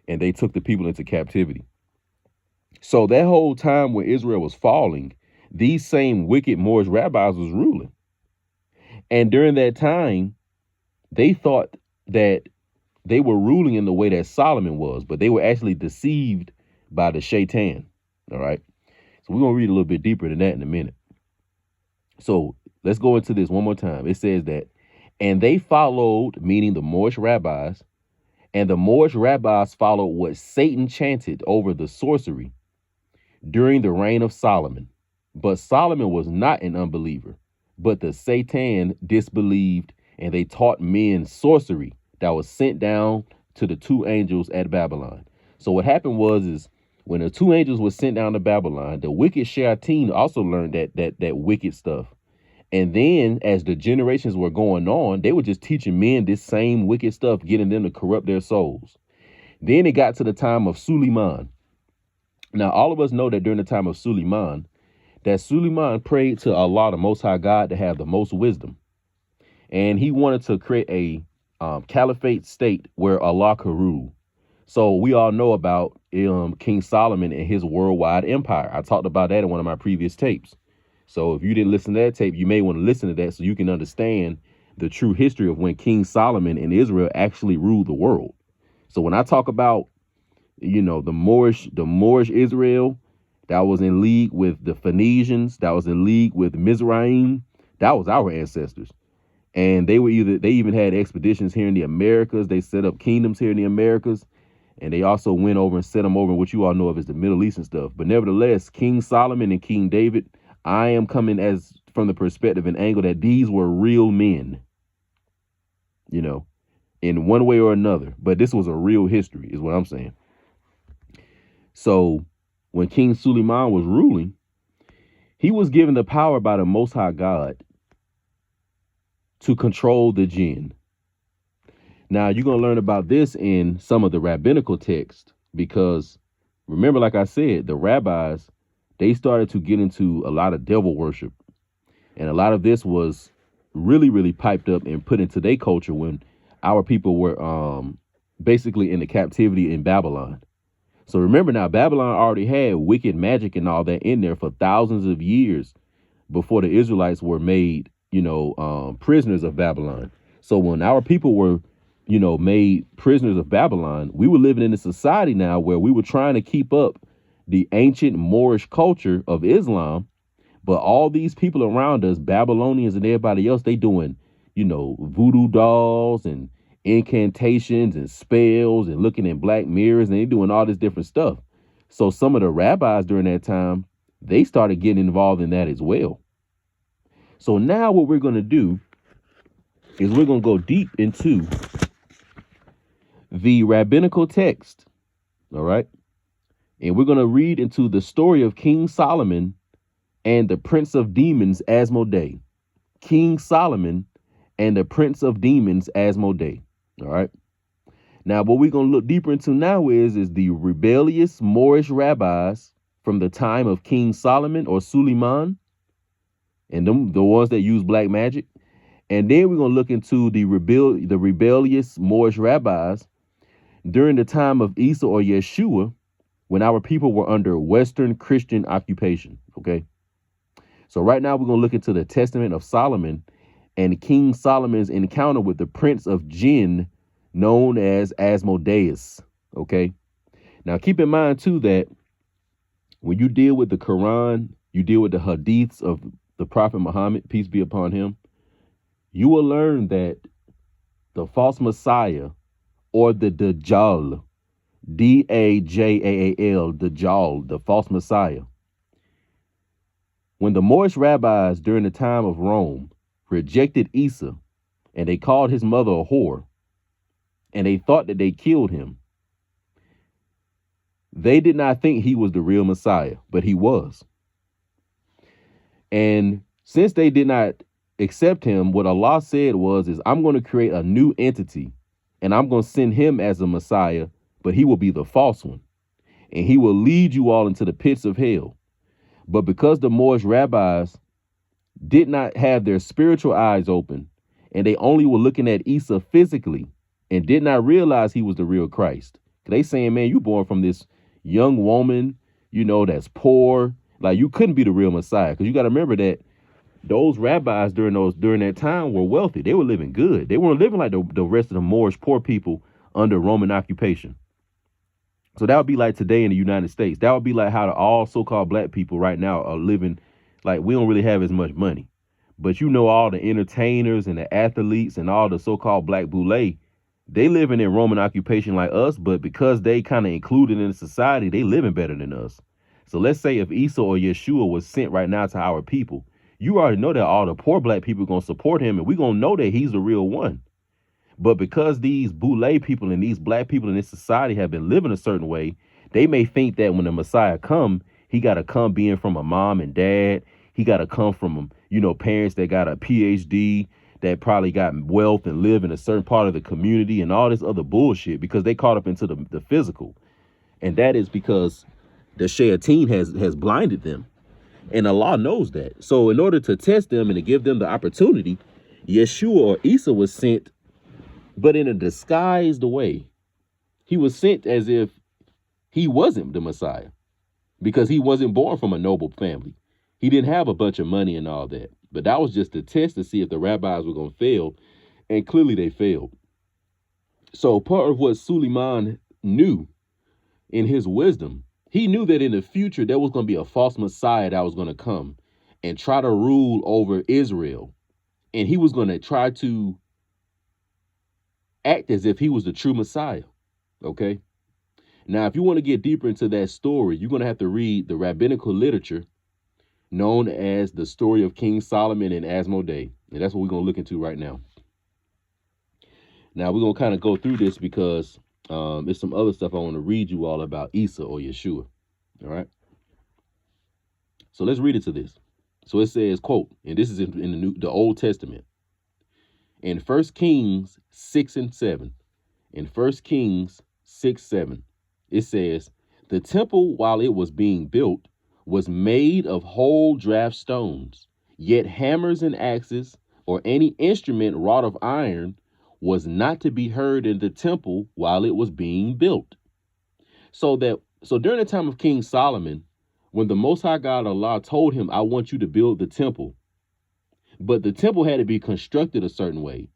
S1: and they took the people into captivity. So that whole time when Israel was falling, these same wicked Moorish rabbis was ruling. And during that time, they thought that they were ruling in the way that Solomon was, but they were actually deceived by the shaitan. All right. So we're going to read a little bit deeper than that in a minute. So let's go into this one more time. It says that, and they followed, meaning the Moorish rabbis, and the Moorish rabbis followed what Satan chanted over the sorcery during the reign of Solomon. But Solomon was not an unbeliever, but the Satan disbelieved, and they taught men sorcery that was sent down to the two angels at Babylon. So what happened is when the two angels were sent down to Babylon, the wicked shayateen also learned that wicked stuff. And then as the generations were going on, they were just teaching men this same wicked stuff, getting them to corrupt their souls. Then it got to the time of Suleiman. Now, all of us know that during the time of Suleiman, that Suleiman prayed to Allah, the Most High God, to have the most wisdom. And he wanted to create a caliphate state where Allah could rule. So we all know about King Solomon and his worldwide empire. I talked about that in one of my previous tapes. So if you didn't listen to that tape, you may want to listen to that so you can understand the true history of when King Solomon and Israel actually ruled the world. So when I talk about, the Moorish Israel that was in league with the Phoenicians, that was in league with Mizraim, that was our ancestors. And they even had expeditions here in the Americas. They set up kingdoms here in the Americas. And they also went over and set them over in what you all know of as the Middle East and stuff. But nevertheless, King Solomon and King David, I am coming as from the perspective and angle that these were real men, in one way or another. But this was a real history is what I'm saying. So when King Suleiman was ruling, he was given the power by the Most High God to control the jinn. Now, you're going to learn about this in some of the rabbinical texts, because remember, like I said, the rabbis, they started to get into a lot of devil worship. And a lot of this was really, really piped up and put into their culture when our people were basically in the captivity in Babylon. So remember now, Babylon already had wicked magic and all that in there for thousands of years before the Israelites were made, prisoners of Babylon. So when our people were, made prisoners of Babylon, we were living in a society now where we were trying to keep up the ancient Moorish culture of Islam. But all these people around us, Babylonians and everybody else, they doing, voodoo dolls and incantations and spells and looking in black mirrors, and they doing all this different stuff. So some of the rabbis during that time, they started getting involved in that as well. So now what we're going to do is we're going to go deep into the rabbinical text. All right. And we're going to read into the story of King Solomon and the prince of demons, Asmoday. King Solomon and the prince of demons, Asmoday. All right. Now, what we're going to look deeper into now is the rebellious Moorish rabbis from the time of King Solomon or Suleiman, and the ones that use black magic. And then we're going to look into the rebellious Moorish rabbis during the time of Isa or Yeshua, when our people were under Western Christian occupation. Okay. So right now we're going to look into the Testament of Solomon and King Solomon's encounter with the prince of Jinn, known as Asmodeus. Okay. Now keep in mind too that when you deal with the Quran, you deal with the hadiths of the Prophet Muhammad, peace be upon him, you will learn that the false Messiah or the dajaal, Dajaal, dajaal, the false Messiah. When the Moorish rabbis during the time of Rome rejected Isa and they called his mother a whore and they thought that they killed him, they did not think he was the real Messiah, but he was. And since they did not accept him, what Allah said is I'm going to create a new entity and I'm going to send him as a Messiah, but he will be the false one and he will lead you all into the pits of hell. But because the Moorish rabbis did not have their spiritual eyes open and they only were looking at Isa physically and did not realize he was the real Christ. They saying, man, you born from this young woman, that's poor. Like, you couldn't be the real Messiah, because you got to remember that those rabbis during that time were wealthy. They were living good. They weren't living like the rest of the Moorish poor people under Roman occupation. So that would be like today in the United States. That would be like how all so-called black people right now are living. Like, we don't really have as much money. But you know, all the entertainers and the athletes and all the so-called black boule, they living in Roman occupation like us, but because they kind of included in the society, they living better than us. So let's say if Isa or Yeshua was sent right now to our people, you already know that all the poor black people are going to support him, and we're going to know that he's the real one. But because these boule people and these black people in this society have been living a certain way, they may think that when the Messiah come, he got to come being from a mom and dad. He got to come from, parents that got a PhD, that probably got wealth and live in a certain part of the community and all this other bullshit, because they caught up into the physical. And that is because the shayateen has blinded them. And Allah knows that. So in order to test them and to give them the opportunity, Yeshua or Isa was sent, but in a disguised way. He was sent as if he wasn't the Messiah, because he wasn't born from a noble family. He didn't have a bunch of money and all that. But that was just a test to see if the rabbis were going to fail. And clearly they failed. So part of what Suleiman knew in his wisdom, he knew that in the future there was going to be a false Messiah that was going to come and try to rule over Israel. And he was going to try to act as if he was the true Messiah. Okay. Now, if you want to get deeper into that story, you're going to have to read the rabbinical literature known as the story of King Solomon and Asmoday. And that's what we're going to look into right now. Now, we're going to kind of go through this because there's some other stuff I want to read you all about Isa or Yeshua. All right. So let's read into this. So it says, quote, and this is in the Old Testament. In 1 Kings 6 and 7. In 1 Kings 6, 7. It says, the temple, while it was being built, was made of whole draft stones, yet hammers and axes or any instrument wrought of iron was not to be heard in the temple while it was being built. So during the time of King Solomon, when the Most High God Allah told him, I want you to build the temple, but the temple had to be constructed a certain way.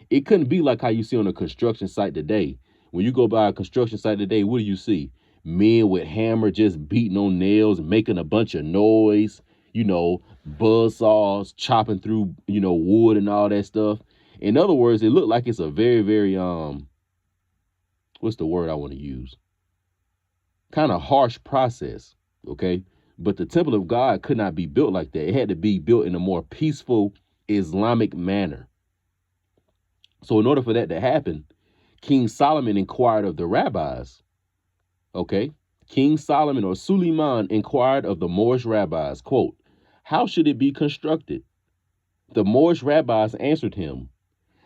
S1: It couldn't be like how you see on a construction site today. When you go by a construction site today, what do you see? Men with hammer just beating on nails, making a bunch of noise, buzz saws chopping through, wood and all that stuff. In other words, it looked like it's a very, very, what's the word I want to use? Kind of harsh process. Okay. But the temple of God could not be built like that. It had to be built in a more peaceful Islamic manner. So in order for that to happen, King Solomon inquired of the rabbis. Okay. King Solomon or Suleiman inquired of the Moorish rabbis, quote, how should it be constructed? The Moorish rabbis answered him,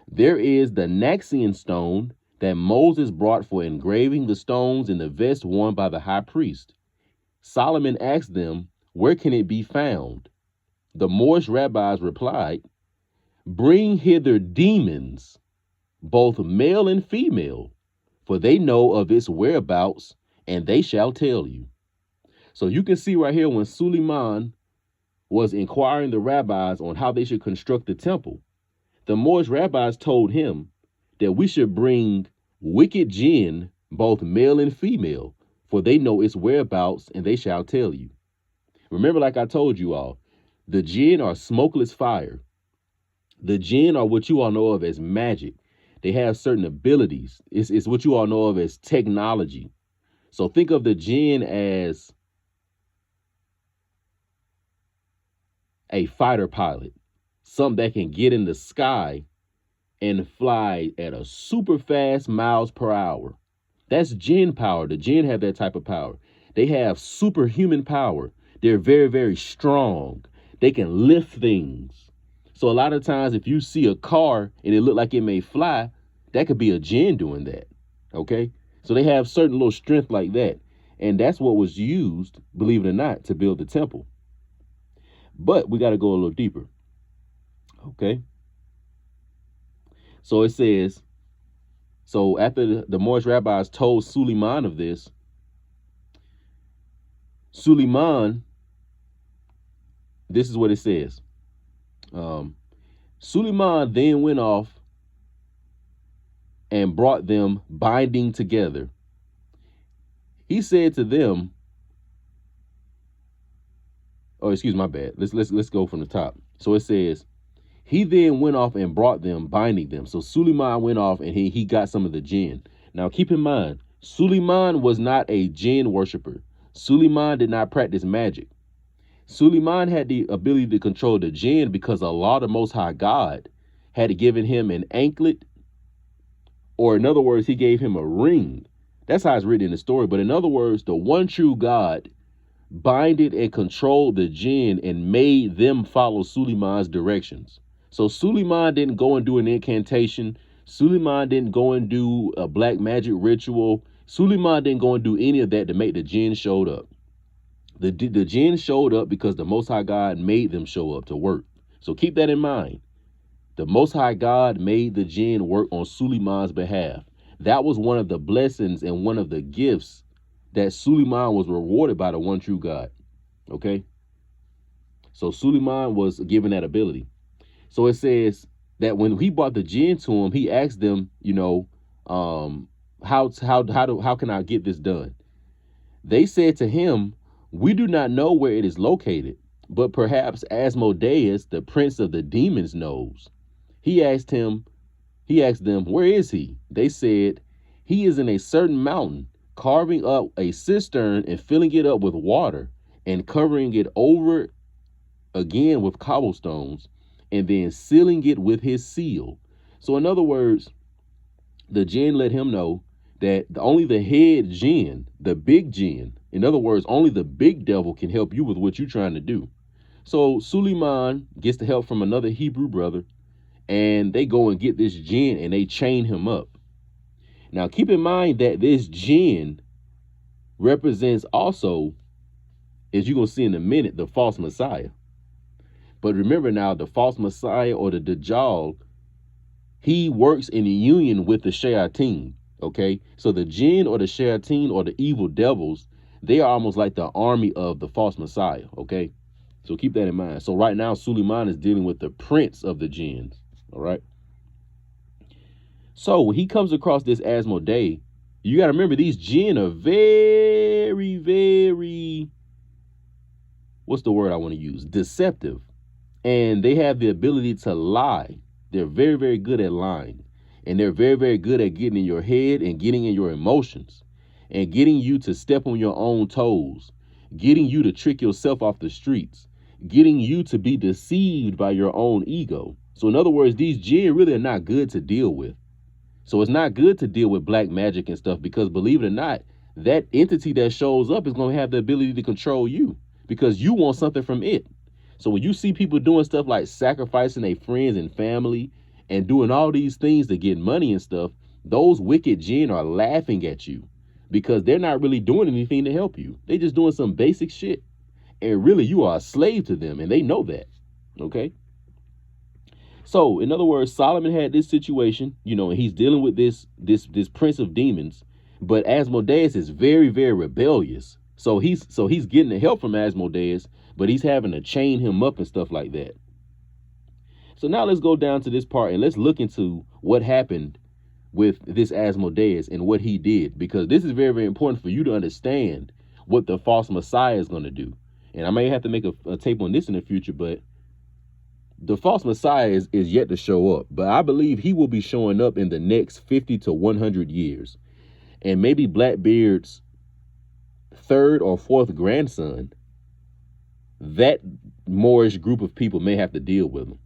S1: there is the Naxian stone that Moses brought for engraving the stones in the vest worn by the high priest. Solomon asked them, where can it be found? The Moorish rabbis replied, bring hither demons, both male and female, for they know of its whereabouts, and they shall tell you. So you can see right here when Suleiman was inquiring the rabbis on how they should construct the temple, the Moorish rabbis told him that we should bring wicked jinn, both male and female, for they know its whereabouts, and they shall tell you. Remember, like I told you all, the jinn are smokeless fire. The jinn are what you all know of as magic. They have certain abilities. It's what you all know of as technology. So think of the jinn as a fighter pilot, something that can get in the sky and fly at a super fast miles per hour. That's jinn power. The jinn have that type of power. They have superhuman power. They're very, very strong. They can lift things. So a lot of times if you see a car and it look like it may fly, that could be a jinn doing that. Okay. So they have certain little strength like that. And that's what was used, believe it or not, to build the temple. But we got to go a little deeper. Okay. So it says, so after the Moorish rabbis told Suleiman of this, Suleiman This is what it says. Suleiman then went off and brought them binding together. He said to them, oh, excuse my bad. Let's go from the top. So it says, he then went off and brought them, binding them. So Suleiman went off and he got some of the jinn. Now keep in mind, Suleiman was not a jinn worshiper. Suleiman did not practice magic. Suleiman had the ability to control the jinn because Allah, the Most High God, had given him an anklet, or in other words, he gave him a ring. That's how it's written in the story. But in other words, the one true God binded and controlled the jinn and made them follow Suleiman's directions. So Suleiman didn't go and do an incantation. Suleiman didn't go and do a black magic ritual. Suleiman didn't go and do any of that to make the jinn showed up. The jinn showed up because the Most High God made them show up to work. So keep that in mind. The Most High God made the jinn work on Suleiman's behalf. That was one of the blessings and one of the gifts that Suleiman was rewarded by the one true God. Okay? So Suleiman was given that ability. So it says that when he brought the jinn to him, he asked them, how can I get this done? They said to him, we do not know where it is located, but perhaps Asmoday, the prince of the demons, knows. He asked them, where is he? They said, he is in a certain mountain, carving up a cistern and filling it up with water and covering it over again with cobblestones and then sealing it with his seal. So in other words, the jinn let him know that only the head jinn, the big jinn, in other words, only the big devil can help you with what you're trying to do. So Suleiman gets the help from another Hebrew brother, and they go and get this jinn and they chain him up. Now, keep in mind that this jinn represents also, as you're going to see in a minute, the false Messiah. But remember now, the false Messiah or the dajaal, he works in union with the shayateen. Okay, so the jinn or the shayateen or the evil devils, they are almost like the army of the false Messiah. Okay, so keep that in mind. So right now, Suleiman is dealing with the prince of the jinns. All right. So when he comes across this Asmoday, you got to remember these jinn are very, very, what's the word I want to use? Deceptive. And they have the ability to lie. They're very, very good at lying. And they're very, very good at getting in your head and getting in your emotions and getting you to step on your own toes, getting you to trick yourself off the streets, getting you to be deceived by your own ego. So in other words, these jinn really are not good to deal with. So it's not good to deal with black magic and stuff because, believe it or not, that entity that shows up is going to have the ability to control you because you want something from it. So when you see people doing stuff like sacrificing their friends and family and doing all these things to get money and stuff, those wicked jinn are laughing at you because they're not really doing anything to help you. They're just doing some basic shit. And really, you are a slave to them, and they know that. Okay? So, in other words, Solomon had this situation, and he's dealing with this prince of demons, but Asmodeus is very, very rebellious. So he's getting the help from Asmodeus, but he's having to chain him up and stuff like that. So now let's go down to this part and let's look into what happened with this Asmodeus and what he did, because this is very, very important for you to understand what the false Messiah is going to do. And I may have to make a tape on this in the future, but the false Messiah is yet to show up, but I believe he will be showing up in the next 50 to 100 years. And maybe Blackbeard's third or fourth grandson, that Moorish group of people may have to deal with him.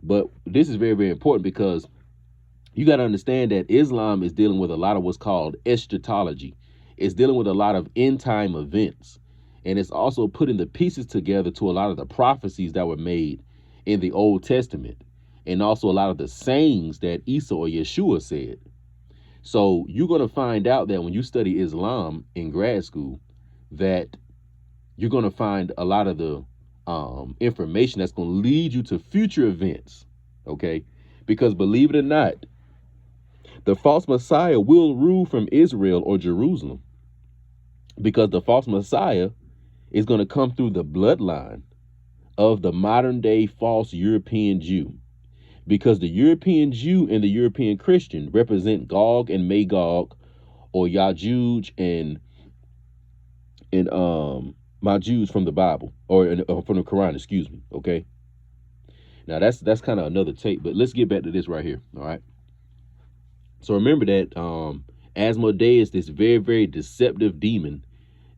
S1: But this is very, very important because you got to understand that Islam is dealing with a lot of what's called eschatology. It's dealing with a lot of end time events. And it's also putting the pieces together to a lot of the prophecies that were made in the Old Testament, and also a lot of the sayings that Isa or Yeshua said. So you're going to find out that when you study Islam in grad school, that you're going to find a lot of the information that's going to lead you to future events. Okay, because believe it or not, the false Messiah will rule from Israel or Jerusalem, because the false Messiah is going to come through the bloodline of the modern day false European Jew, because the European Jew and the European Christian represent Gog and Magog, or Yajuj and Majuj from the Bible, or from the Quran, excuse me. Okay. Now that's kind of another tape, but let's get back to this right here. All right. So remember that Asmoday is this very, very deceptive demon,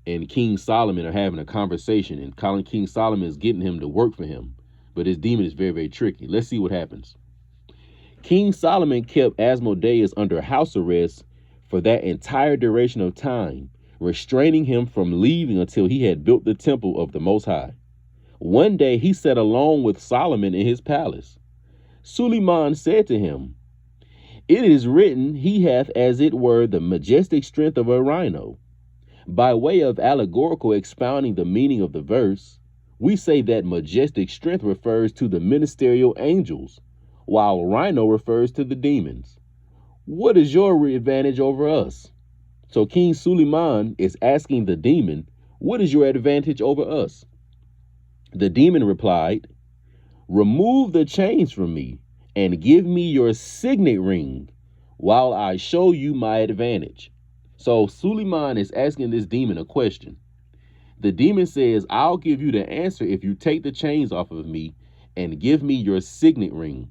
S1: and King Solomon are having a conversation, and King Solomon is getting him to work for him. But this demon is very, very tricky. Let's see what happens. King Solomon kept Asmodeus under house arrest for that entire duration of time, restraining him from leaving until he had built the temple of the Most High. One day he sat alone with Solomon in his palace. Suleiman said to him, "It is written, he hath as it were the majestic strength of a rhino." By way of allegorical expounding the meaning of the verse, we say that majestic strength refers to the ministerial angels, while rhino refers to the demons. What is your advantage over us? So King Suleiman is asking the demon, what is your advantage over us? The demon replied, "Remove the chains from me and give me your signet ring while I show you my advantage." So Suleiman is asking this demon a question. The demon says, "I'll give you the answer if you take the chains off of me and give me your signet ring."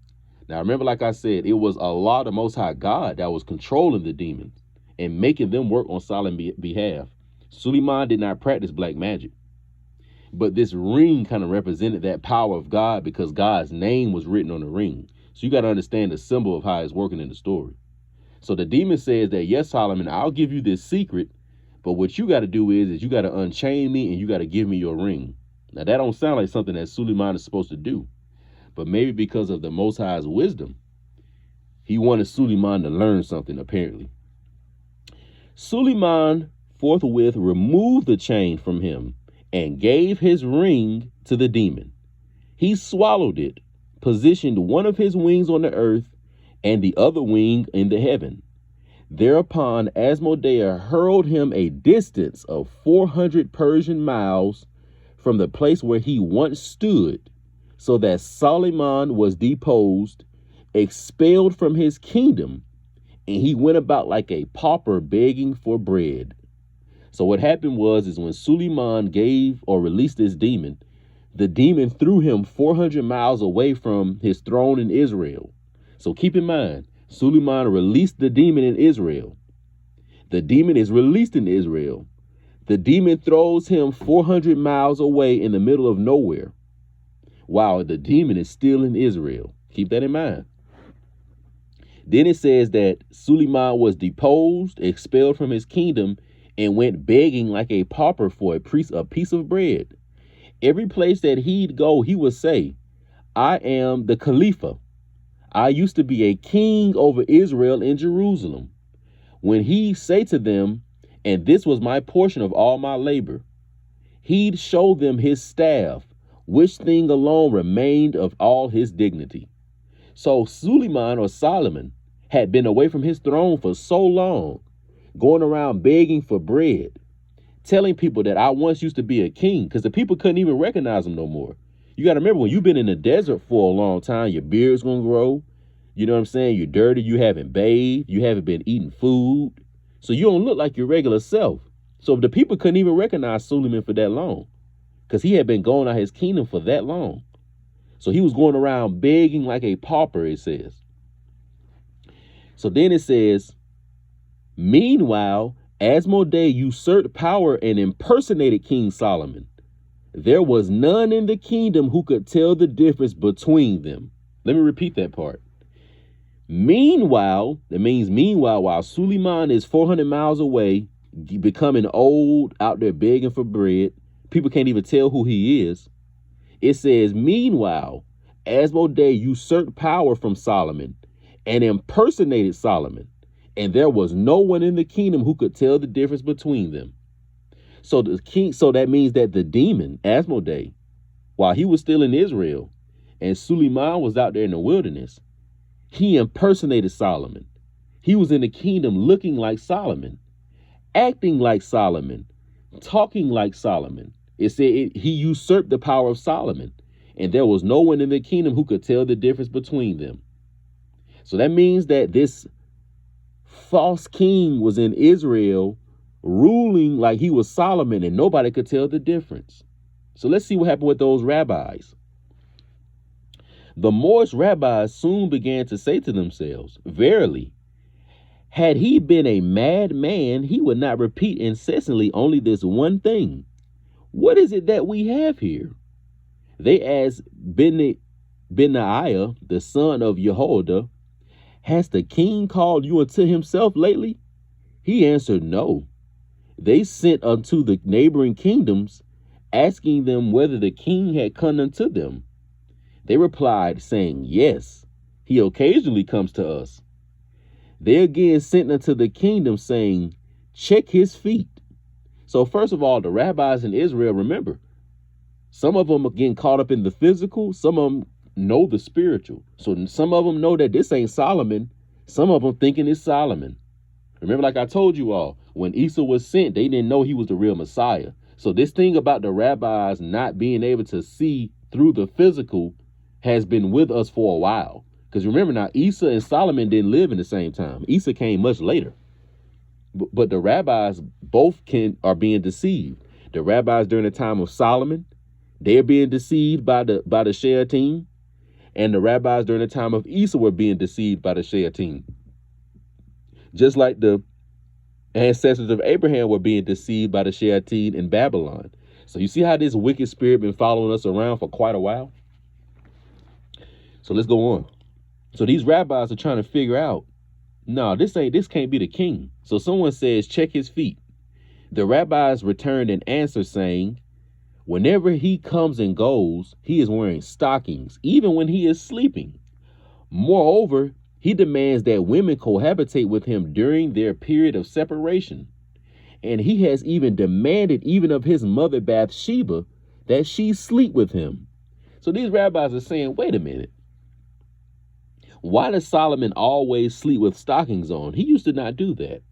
S1: Now, remember, like I said, it was Allah, the Most High God, that was controlling the demons and making them work on Solomon's behalf. Suleiman did not practice black magic. But this ring kind of represented that power of God, because God's name was written on the ring. So you got to understand the symbol of how it's working in the story. So the demon says that, yes, Solomon, I'll give you this secret, but what you got to do is you got to unchain me and you got to give me your ring. Now, that don't sound like something that Suleiman is supposed to do. But maybe because of the Most High's wisdom, he wanted Suleiman to learn something, apparently. Suleiman forthwith removed the chain from him and gave his ring to the demon. He swallowed it, positioned one of his wings on the earth and the other wing in the heaven. Thereupon Asmoday hurled him a distance of 400 Persian miles from the place where he once stood, so that Suleiman was deposed, expelled from his kingdom, and he went about like a pauper begging for bread. So what happened was when Suleiman gave or released this demon, the demon threw him 400 miles away from his throne in Israel. So keep in mind, Suleiman released the demon in Israel. The demon is released in Israel. The demon throws him 400 miles away in the middle of nowhere, while the demon is still in Israel. Keep that in mind. Then it says that Suleiman was deposed, expelled from his kingdom, and went begging like a pauper for a piece of bread. Every place that he'd go, he would say, "I am the Khalifa. I used to be a king over Israel in Jerusalem." When he say to them, "And this was my portion of all my labor," he'd show them his staff, which thing alone remained of all his dignity. So Suleiman, or Solomon, had been away from his throne for so long, going around begging for bread, telling people that I once used to be a king, because the people couldn't even recognize him no more. You got to remember, when you've been in the desert for a long time, your beard's going to grow. You know what I'm saying? You're dirty. You haven't bathed. You haven't been eating food. So you don't look like your regular self. So the people couldn't even recognize Suleiman for that long, because he had been going out his kingdom for that long. So he was going around begging like a pauper, it says. So then it says, meanwhile, Asmoday usurped power and impersonated King Solomon. There was none in the kingdom who could tell the difference between them. Let me repeat that part. Meanwhile, that means meanwhile, while Suleiman is 400 miles away, becoming old, out there begging for bread, people can't even tell who he is. It says, meanwhile, Asmoday usurped power from Solomon and impersonated Solomon, and there was no one in the kingdom who could tell the difference between them. So that means that the demon, Asmoday, while he was still in Israel and Suleiman was out there in the wilderness, he impersonated Solomon. He was in the kingdom looking like Solomon, acting like Solomon, talking like Solomon. It said he usurped the power of Solomon. and there was no one in the kingdom who could tell the difference between them. So that means that this false king was in Israel ruling like he was Solomon, and nobody could tell the difference. So let's see what happened with those rabbis. The Moorish rabbis soon began to say to themselves, verily, had he been a mad man, he would not repeat incessantly only this one thing. What is it that we have here? They asked Benaiah, the son of Jehoiada, has the king called you unto himself lately? He answered, no. They sent unto the neighboring kingdoms, asking them whether the king had come unto them. They replied, saying, yes, he occasionally comes to us. They again sent unto the kingdom, saying, check his feet. So first of all, the rabbis in Israel, remember, some of them are getting caught up in the physical. Some of them know the spiritual. So some of them know that this ain't Solomon. Some of them thinking it's Solomon. Remember, like I told you all, when Isa was sent, they didn't know he was the real Messiah. So this thing about the rabbis not being able to see through the physical has been with us for a while. Because remember now, Isa and Solomon didn't live in the same time. Isa came much later. But the rabbis both are being deceived. The rabbis during the time of Solomon, they're being deceived by the Shayatin. And the rabbis during the time of Isa were being deceived by the Shayatin. Just like the ancestors of Abraham were being deceived by the Shayatin in Babylon. So you see how this wicked spirit been following us around for quite a while? So let's go on. So these rabbis are trying to figure out, no, this can't be the king. So someone says, check his feet. The rabbis returned an answer saying, whenever he comes and goes, he is wearing stockings, even when he is sleeping. Moreover, he demands that women cohabitate with him during their period of separation. And he has even demanded even of his mother Bathsheba that she sleep with him. So these rabbis are saying, wait a minute. Why does Solomon always sleep with stockings on? He used to not do that.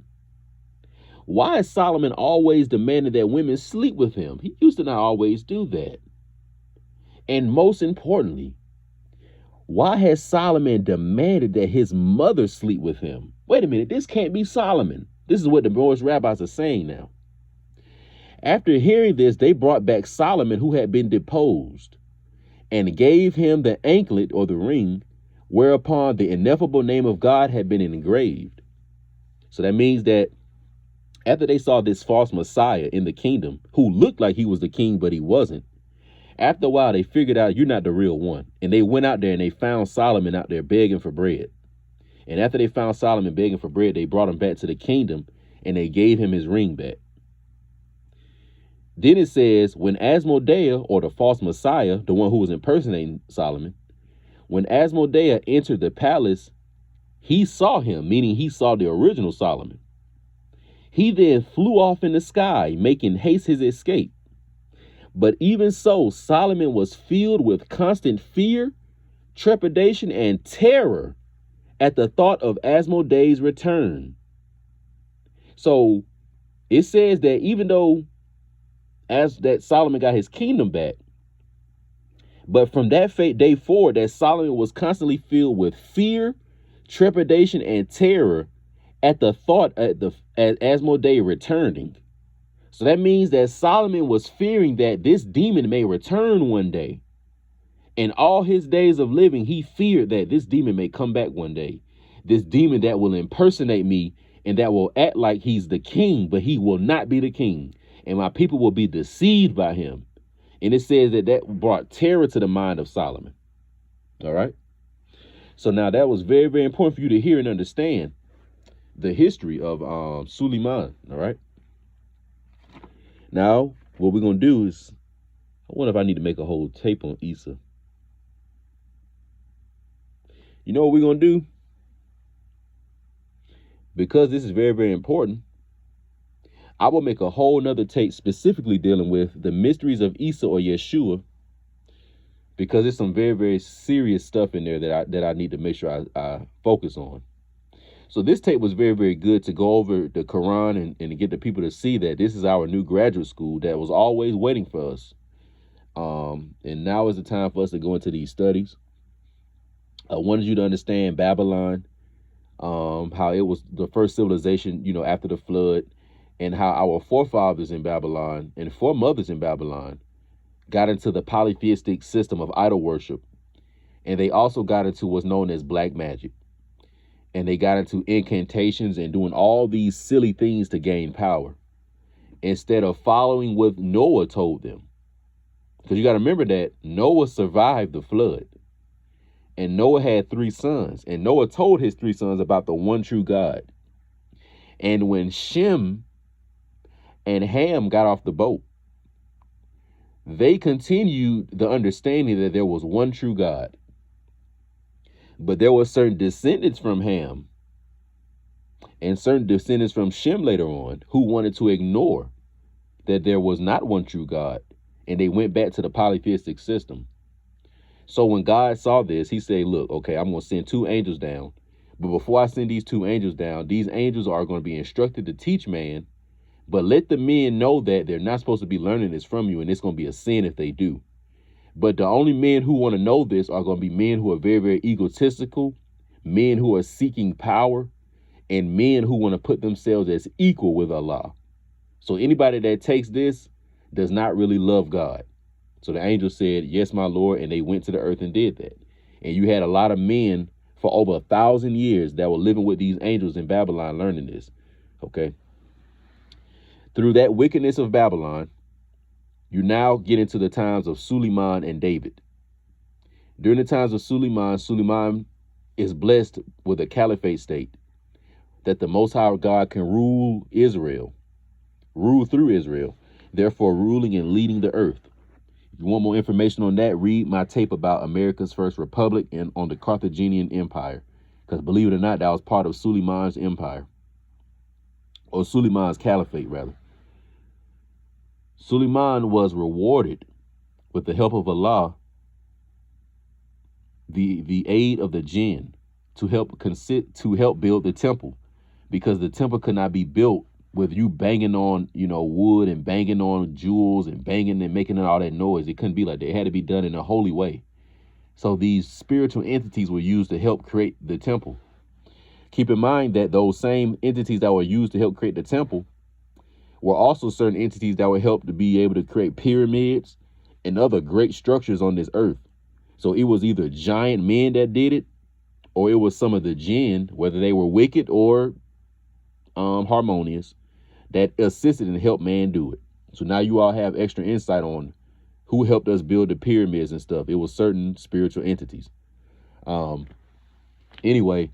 S1: Why is Solomon always demanding that women sleep with him? He used to not always do that. And most importantly, why has Solomon demanded that his mother sleep with him? Wait a minute, this can't be Solomon. This is what the Moorish rabbis are saying now. After hearing this, they brought back Solomon, who had been deposed, and gave him the anklet or the ring, whereupon the ineffable name of God had been engraved. So that means that after they saw this false Messiah in the kingdom, who looked like he was the king, but he wasn't, after a while, they figured out you're not the real one. And they went out there and they found Solomon out there begging for bread. And after they found Solomon begging for bread, they brought him back to the kingdom and they gave him his ring back. Then it says, when Asmoday, or the false Messiah, the one who was impersonating Solomon, when Asmoday entered the palace, he saw him, meaning he saw the original Solomon. He then flew off in the sky, making haste his escape. But even so, Solomon was filled with constant fear, trepidation, and terror at the thought of Asmoday's return. So it says that even though as that Solomon got his kingdom back, but from that day forward, that Solomon was constantly filled with fear, trepidation, and terror at the thought at Asmoday returning. So that means that Solomon was fearing that this demon may return one day. In all his days of living, he feared that this demon may come back one day. This demon that will impersonate me and that will act like he's the king, but he will not be the king. And my people will be deceived by him. And it says that brought terror to the mind of Solomon. All right. So now that was very, very important for you to hear and understand the history of Suleiman. All right. Now, what we're going to do is, I wonder if I need to make a whole tape on Isa. You know what we're going to do? Because this is very, very important, I will make a whole nother tape specifically dealing with the mysteries of Isa or Yeshua, because there's some very, very serious stuff in there that I need to make sure I focus on. So this tape was very, very good to go over the Quran and to get the people to see that this is our new graduate school that was always waiting for us. And now is the time for us to go into these studies. I wanted you to understand Babylon, how it was the first civilization, after the flood, and how our forefathers in Babylon and foremothers in Babylon got into the polytheistic system of idol worship. And they also got into what's known as black magic. And they got into incantations and doing all these silly things to gain power instead of following what Noah told them. Because you got to remember that Noah survived the flood. And Noah had 3 sons. And Noah told his 3 sons about the one true God. And when Shem and Ham got off the boat, they continued the understanding that there was one true God. But there were certain descendants from Ham and certain descendants from Shem later on who wanted to ignore that there was not one true God. And they went back to the polytheistic system. So when God saw this, he said, look, okay, I'm going to send 2 angels down. But before I send these 2 angels down, these angels are going to be instructed to teach man. But let the men know that they're not supposed to be learning this from you. And it's going to be a sin if they do. But the only men who want to know this are going to be men who are very, very egotistical, men who are seeking power, and men who want to put themselves as equal with Allah. So anybody that takes this does not really love God. So the angel said, yes, my Lord. And they went to the earth and did that. And you had a lot of men for over 1,000 years that were living with these angels in Babylon learning this. Okay. Through that wickedness of Babylon, you now get into the times of Suleiman and David. During the times of Suleiman, Suleiman is blessed with a caliphate state that the Most High God can rule through Israel, therefore ruling and leading the earth. If you want more information on that, read my tape about America's First Republic and on the Carthaginian Empire. Because believe it or not, that was part of Suleiman's empire. Or Suleiman's caliphate, rather. Suleiman was rewarded with the help of Allah, the aid of the Jinn, to help build the temple. Because the temple could not be built with you banging on, wood and banging on jewels and banging and making all that noise. It couldn't be like that. It had to be done in a holy way. So these spiritual entities were used to help create the temple. Keep in mind that those same entities that were used to help create the temple were also certain entities that would help to be able to create pyramids and other great structures on this earth. So it was either giant men that did it, or it was some of the jinn, whether they were wicked or harmonious, that assisted and helped man do it. So now you all have extra insight on who helped us build the pyramids and stuff. It was certain spiritual entities. Anyway,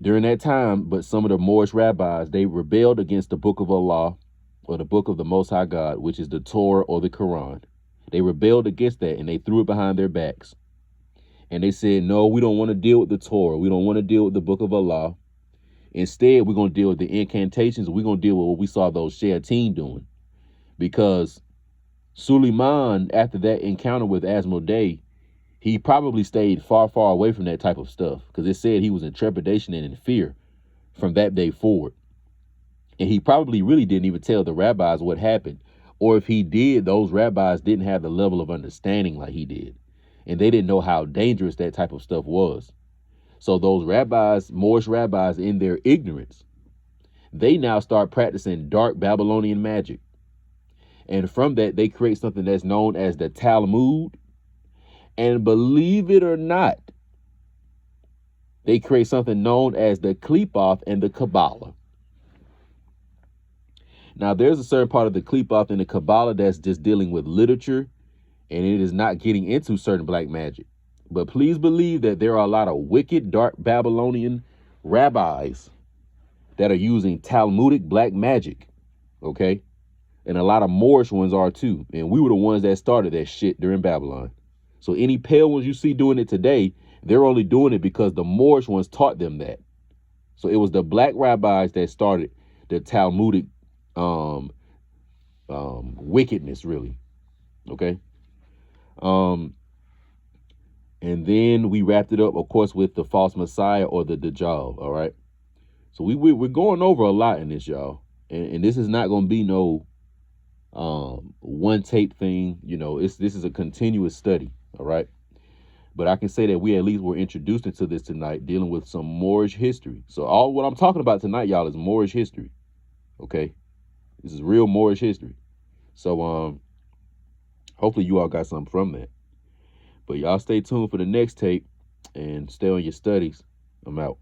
S1: during that time, but some of the Moorish rabbis, they rebelled against the book of Allah, or the book of the Most High God, which is the Torah or the Quran. They rebelled against that and they threw it behind their backs. And they said, no, we don't want to deal with the Torah. We don't want to deal with the book of Allah. Instead, we're going to deal with the incantations. We're going to deal with what we saw those shayateen doing. Because Suleiman, after that encounter with Asmoday, he probably stayed far, far away from that type of stuff. Because it said he was in trepidation and in fear from that day forward. And he probably really didn't even tell the rabbis what happened. Or if he did, those rabbis didn't have the level of understanding like he did. And they didn't know how dangerous that type of stuff was. So those rabbis, Moorish rabbis, in their ignorance, they now start practicing dark Babylonian magic. And from that, they create something that's known as the Talmud. And believe it or not, they create something known as the Qlipoth and the Kabbalah. Now, there's a certain part of the Qlipoth and the Kabbalah that's just dealing with literature, and it is not getting into certain black magic. But please believe that there are a lot of wicked, dark Babylonian rabbis that are using Talmudic black magic, okay? And a lot of Moorish ones are too. And we were the ones that started that shit during Babylon. So any pale ones you see doing it today, they're only doing it because the Moorish ones taught them that. So it was the black rabbis that started the Talmudic wickedness, really, okay? And then we wrapped it up, of course, with the false messiah or the dajaal. All right. So we're going over a lot in this, y'all. And this is not going to be no 1 one tape thing. You know, this is a continuous study. All right. But I can say that we at least were introduced into this tonight, dealing with some Moorish history. So all what I'm talking about tonight, y'all, is Moorish history. Okay. This is real Moorish history. So hopefully you all got something from that. But y'all stay tuned for the next tape and stay on your studies. I'm out.